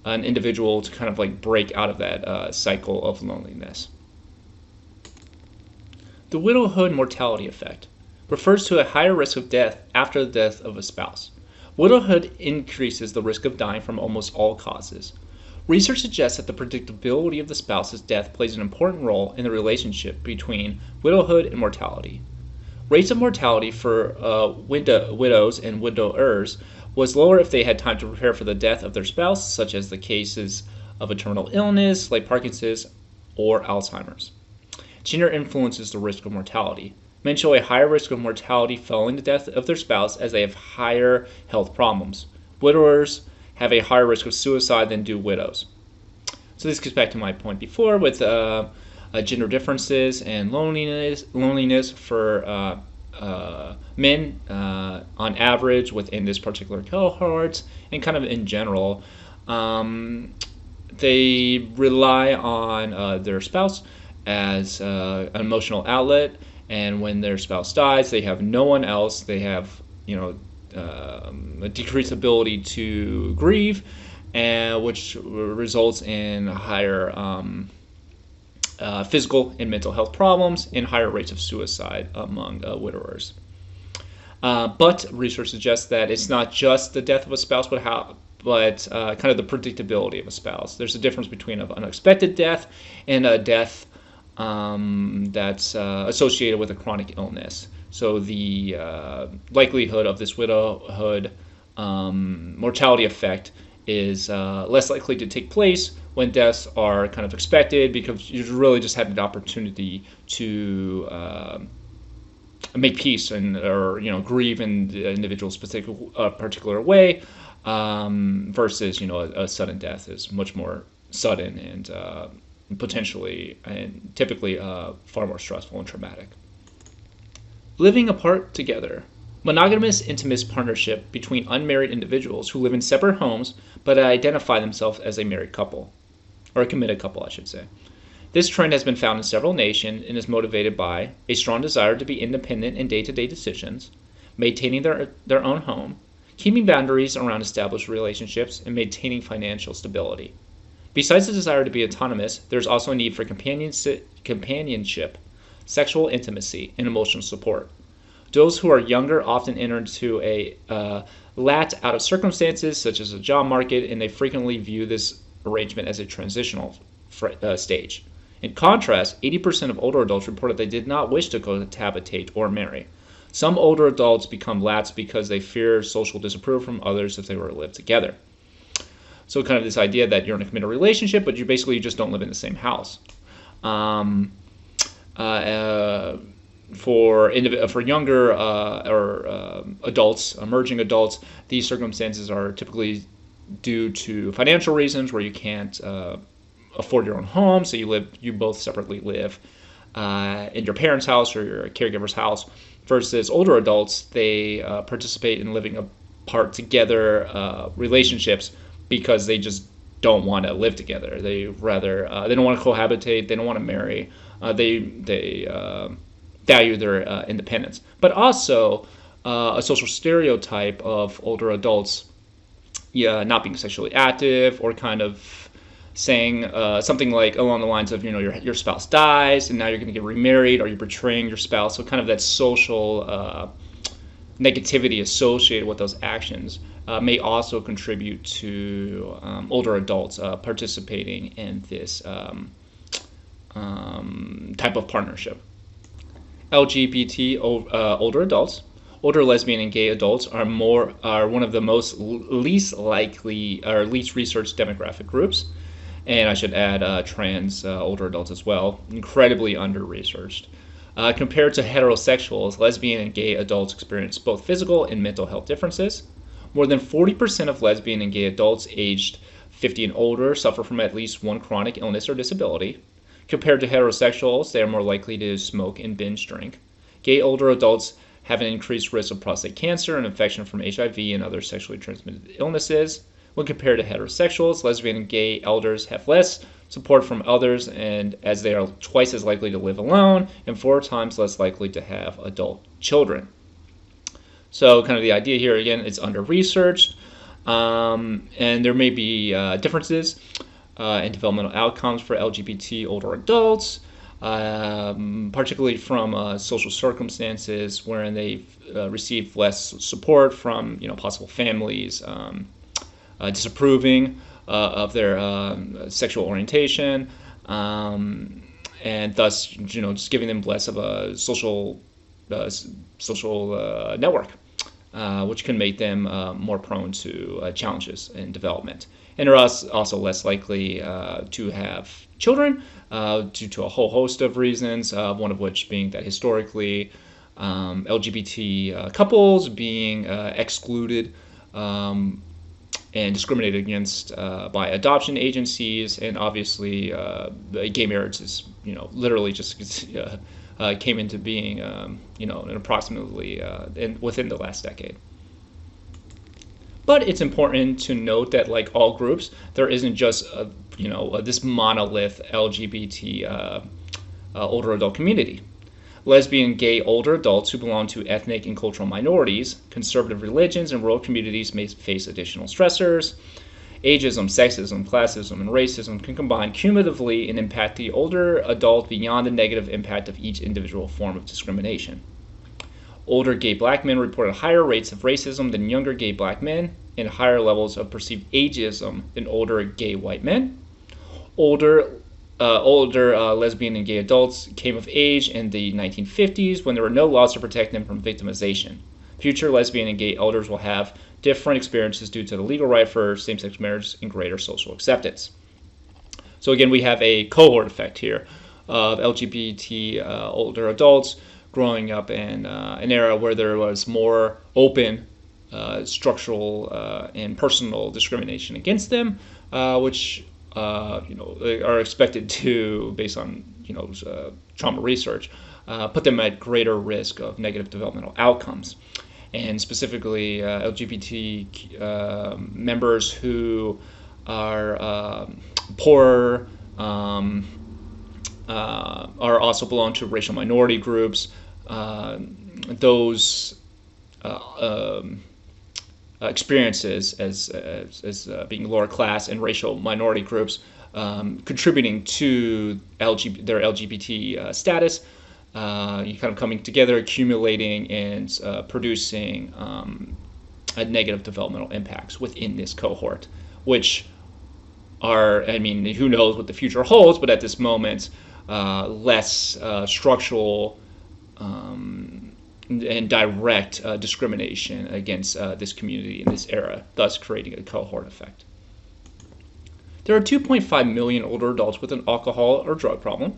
an individual to kind of like break out of that cycle of loneliness. The widowhood mortality effect refers to a higher risk of death after the death of a spouse. Widowhood increases the risk of dying from almost all causes. Research suggests that the predictability of the spouse's death plays an important role in the relationship between widowhood and mortality. Rates of mortality for widows and widowers was lower if they had time to prepare for the death of their spouse, such as the cases of a terminal illness like Parkinson's or Alzheimer's. Gender influences the risk of mortality. Men show a higher risk of mortality following the death of their spouse as they have higher health problems. Widowers have a higher risk of suicide than do widows. So this gets back to my point before with gender differences and loneliness for men on average within this particular cohort, and kind of in general. They rely on their spouse as an emotional outlet, and when their spouse dies, they have no one else. They have, a decreased ability to grieve, and which results in higher physical and mental health problems and higher rates of suicide among widowers. But research suggests that it's not just the death of a spouse, but kind of the predictability of a spouse. There's a difference between an unexpected death and a death that's associated with a chronic illness. So the likelihood of this widowhood mortality effect is less likely to take place when deaths are kind of expected, because you really just had an opportunity to make peace or grieve in the individual's particular way, versus a sudden death is much more sudden and potentially and typically far more stressful and traumatic. Living apart together. Monogamous intimate partnership between unmarried individuals who live in separate homes but identify themselves as a married couple, or a committed couple, I should say. This trend has been found in several nations and is motivated by a strong desire to be independent in day-to-day decisions, maintaining their own home, keeping boundaries around established relationships, and maintaining financial stability. Besides the desire to be autonomous, there's also a need for companionship, sexual intimacy, and emotional support. Those who are younger often enter into a lat out of circumstances such as a job market, and they frequently view this arrangement as a transitional stage. In contrast, 80% of older adults reported they did not wish to cohabitate or marry. Some older adults become lats because they fear social disapproval from others if they were to live together. So kind of this idea that you're in a committed relationship, but you just don't live in the same house. For younger adults, emerging adults, these circumstances are typically due to financial reasons, where you can't afford your own home, so you both separately live in your parents' house or your caregiver's house. Versus older adults, they participate in living apart together relationships because they just don't want to live together. They don't want to cohabitate. They don't want to marry. They value their independence. But also a social stereotype of older adults not being sexually active, or kind of saying something like along the lines of, your spouse dies and now you're going to get remarried, or you're betraying your spouse. So kind of that social negativity associated with those actions may also contribute to older adults participating in this type of partnership. LGBT older adults, older lesbian and gay adults are one of the least likely or least researched demographic groups, and I should add trans older adults as well, incredibly under-researched. Compared to heterosexuals, lesbian and gay adults experience both physical and mental health differences. More than 40% of lesbian and gay adults aged 50 and older suffer from at least one chronic illness or disability. Compared to heterosexuals, they are more likely to smoke and binge drink. Gay older adults have an increased risk of prostate cancer and infection from HIV and other sexually transmitted illnesses. When compared to heterosexuals, lesbian and gay elders have less support from others, and as they are twice as likely to live alone and 4 times less likely to have adult children. So kind of the idea here, again, it's under-researched, and there may be differences in developmental outcomes for LGBT older adults, particularly from social circumstances wherein they've received less support from possible families disapproving of their sexual orientation, and thus just giving them less of a social social network, which can make them more prone to challenges in development. And are also less likely to have children due to a whole host of reasons, one of which being that historically LGBT couples being excluded and discriminated against by adoption agencies, and obviously gay marriage is literally just came into being in approximately within the last decade. But it's important to note that, like all groups, there isn't just this monolith LGBT older adult community. Lesbian, gay, older adults who belong to ethnic and cultural minorities, conservative religions, and rural communities may face additional stressors. Ageism, sexism, classism, and racism can combine cumulatively and impact the older adult beyond the negative impact of each individual form of discrimination. Older gay black men reported higher rates of racism than younger gay black men, and higher levels of perceived ageism than older gay white men. Older lesbian and gay adults came of age in the 1950s when there were no laws to protect them from victimization. Future lesbian and gay elders will have different experiences due to the legal right for same-sex marriage and greater social acceptance. So again, we have a cohort effect here of LGBT older adults growing up in an era where there was more open structural and personal discrimination against them, which are expected to, based on trauma research, put them at greater risk of negative developmental outcomes. And specifically, LGBT members who are poorer, are also belong to racial minority groups. Those experiences as being lower class and racial minority groups contributing to their LGBT status, kind of coming together, accumulating, and producing negative developmental impacts within this cohort, which are, who knows what the future holds, but at this moment, less structural and direct discrimination against this community in this era, thus creating a cohort effect. There are 2.5 million older adults with an alcohol or drug problem,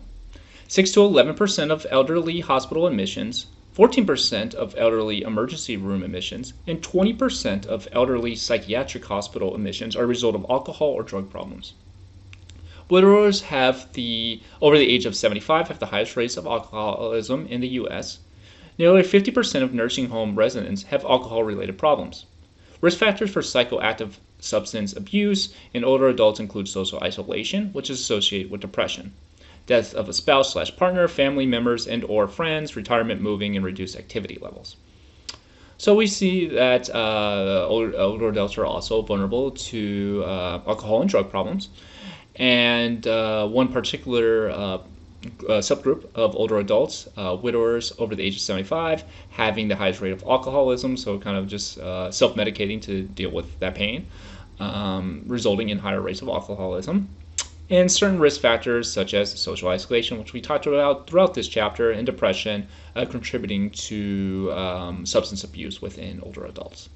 6 to 11% of elderly hospital admissions, 14% of elderly emergency room admissions, and 20% of elderly psychiatric hospital admissions are a result of alcohol or drug problems. Widowers over the age of 75 have the highest rates of alcoholism in the U.S. Nearly 50% of nursing home residents have alcohol-related problems. Risk factors for psychoactive substance abuse in older adults include social isolation, which is associated with depression, death of a spouse/partner, family members and/or friends, retirement, moving, and reduced activity levels. So we see that older adults are also vulnerable to alcohol and drug problems. And one particular subgroup of older adults, widowers over the age of 75, having the highest rate of alcoholism, so kind of just self-medicating to deal with that pain, resulting in higher rates of alcoholism. And certain risk factors such as social isolation, which we talked about throughout this chapter, and depression, contributing to substance abuse within older adults.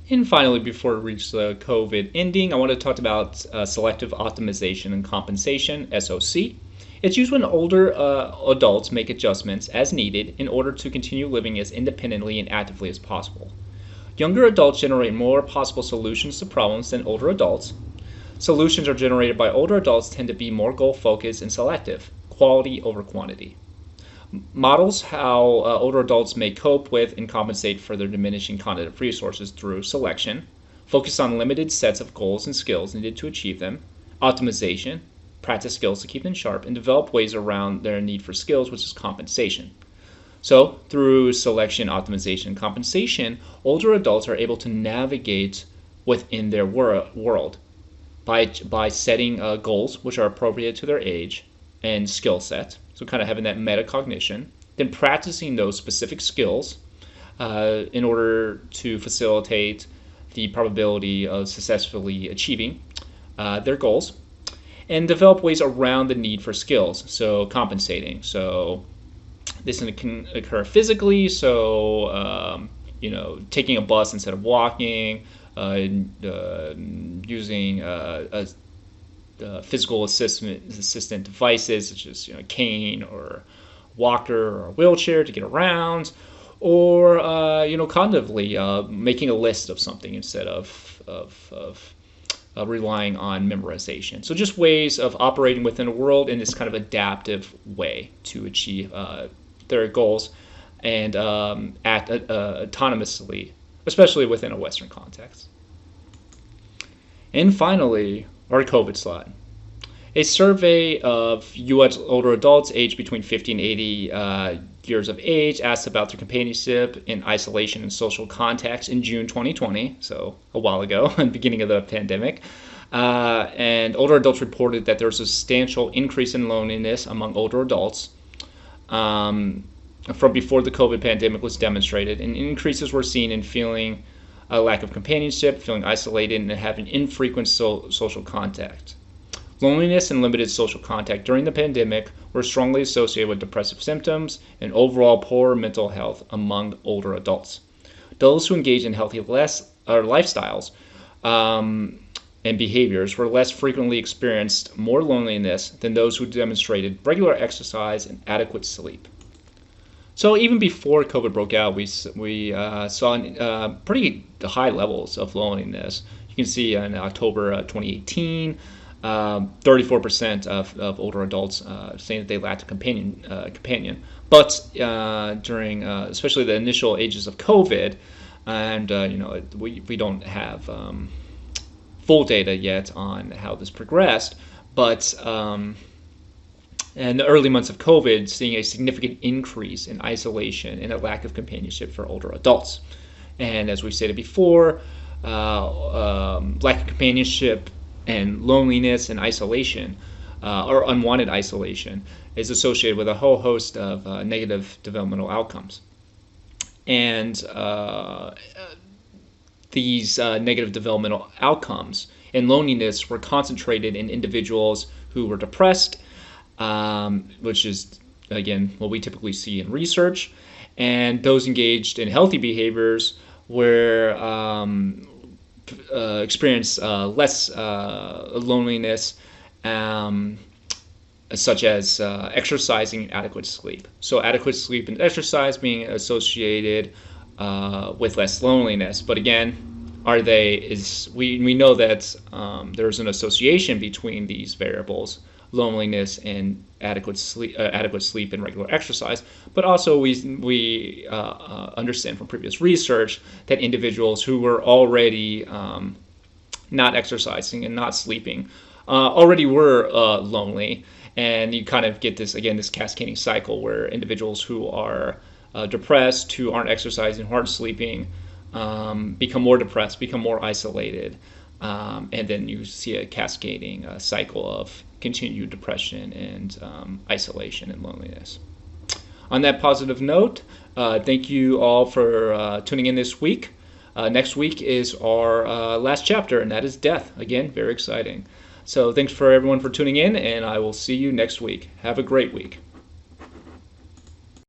And finally, before we reach the COVID ending, I want to talk about selective optimization and compensation, SOC. It's used when older adults make adjustments as needed in order to continue living as independently and actively as possible. Younger adults generate more possible solutions to problems than older adults. Solutions are generated by older adults tend to be more goal-focused and selective, quality over quantity. Models how older adults may cope with and compensate for their diminishing cognitive resources through selection, focus on limited sets of goals and skills needed to achieve them, optimization, practice skills to keep them sharp, and develop ways around their need for skills, which is compensation. So, through selection, optimization, and compensation, older adults are able to navigate within their world by setting goals which are appropriate to their age and skill set. So kind of having that metacognition, then practicing those specific skills in order to facilitate the probability of successfully achieving their goals, and develop ways around the need for skills, so compensating. So This can occur physically, so taking a bus instead of walking, using physical assistant devices such as cane or walker or a wheelchair to get around, or cognitively making a list of something instead of relying on memorization. So just ways of operating within a world in this kind of adaptive way to achieve their goals and act autonomously, especially within a Western context. And finally, our COVID slide. A survey of U.S. older adults aged between 50 and 80 years of age asked about their companionship in isolation and social contacts in June 2020, so a while ago, in the beginning of the pandemic. And older adults reported that there was a substantial increase in loneliness among older adults from before the COVID pandemic was demonstrated, and increases were seen in feeling a lack of companionship, feeling isolated, and having infrequent social contact. Loneliness and limited social contact during the pandemic were strongly associated with depressive symptoms and overall poor mental health among older adults. Those who engaged in healthy lifestyles and behaviors were less frequently experienced more loneliness than those who demonstrated regular exercise and adequate sleep. So even before COVID broke out, we saw pretty high levels of loneliness. You can see in October 2018, 34% of older adults saying that they lacked a companion. But during, especially the initial ages of COVID, and we don't have full data yet on how this progressed, but in the early months of COVID, seeing a significant increase in isolation and a lack of companionship for older adults. And as we stated before, lack of companionship and loneliness and isolation, or unwanted isolation, is associated with a whole host of negative developmental outcomes. And these negative developmental outcomes and loneliness were concentrated in individuals who were depressed, which is, again, what we typically see in research, and those engaged in healthy behaviors where experience less loneliness, such as exercising and adequate sleep. So adequate sleep and exercise being associated with less loneliness. But again, we know that there's an association between these variables, loneliness and adequate sleep and regular exercise. But also we understand from previous research that individuals who were already not exercising and not sleeping already were lonely, and you kind of get this cascading cycle where individuals who are depressed, who aren't exercising, who aren't sleeping, become more depressed, become more isolated, and then you see a cascading cycle of continued depression and isolation and loneliness. On that positive note, thank you all for tuning in this week. Next week is our last chapter, and that is death. Again, very exciting. So thanks for everyone for tuning in, and I will see you next week. Have a great week.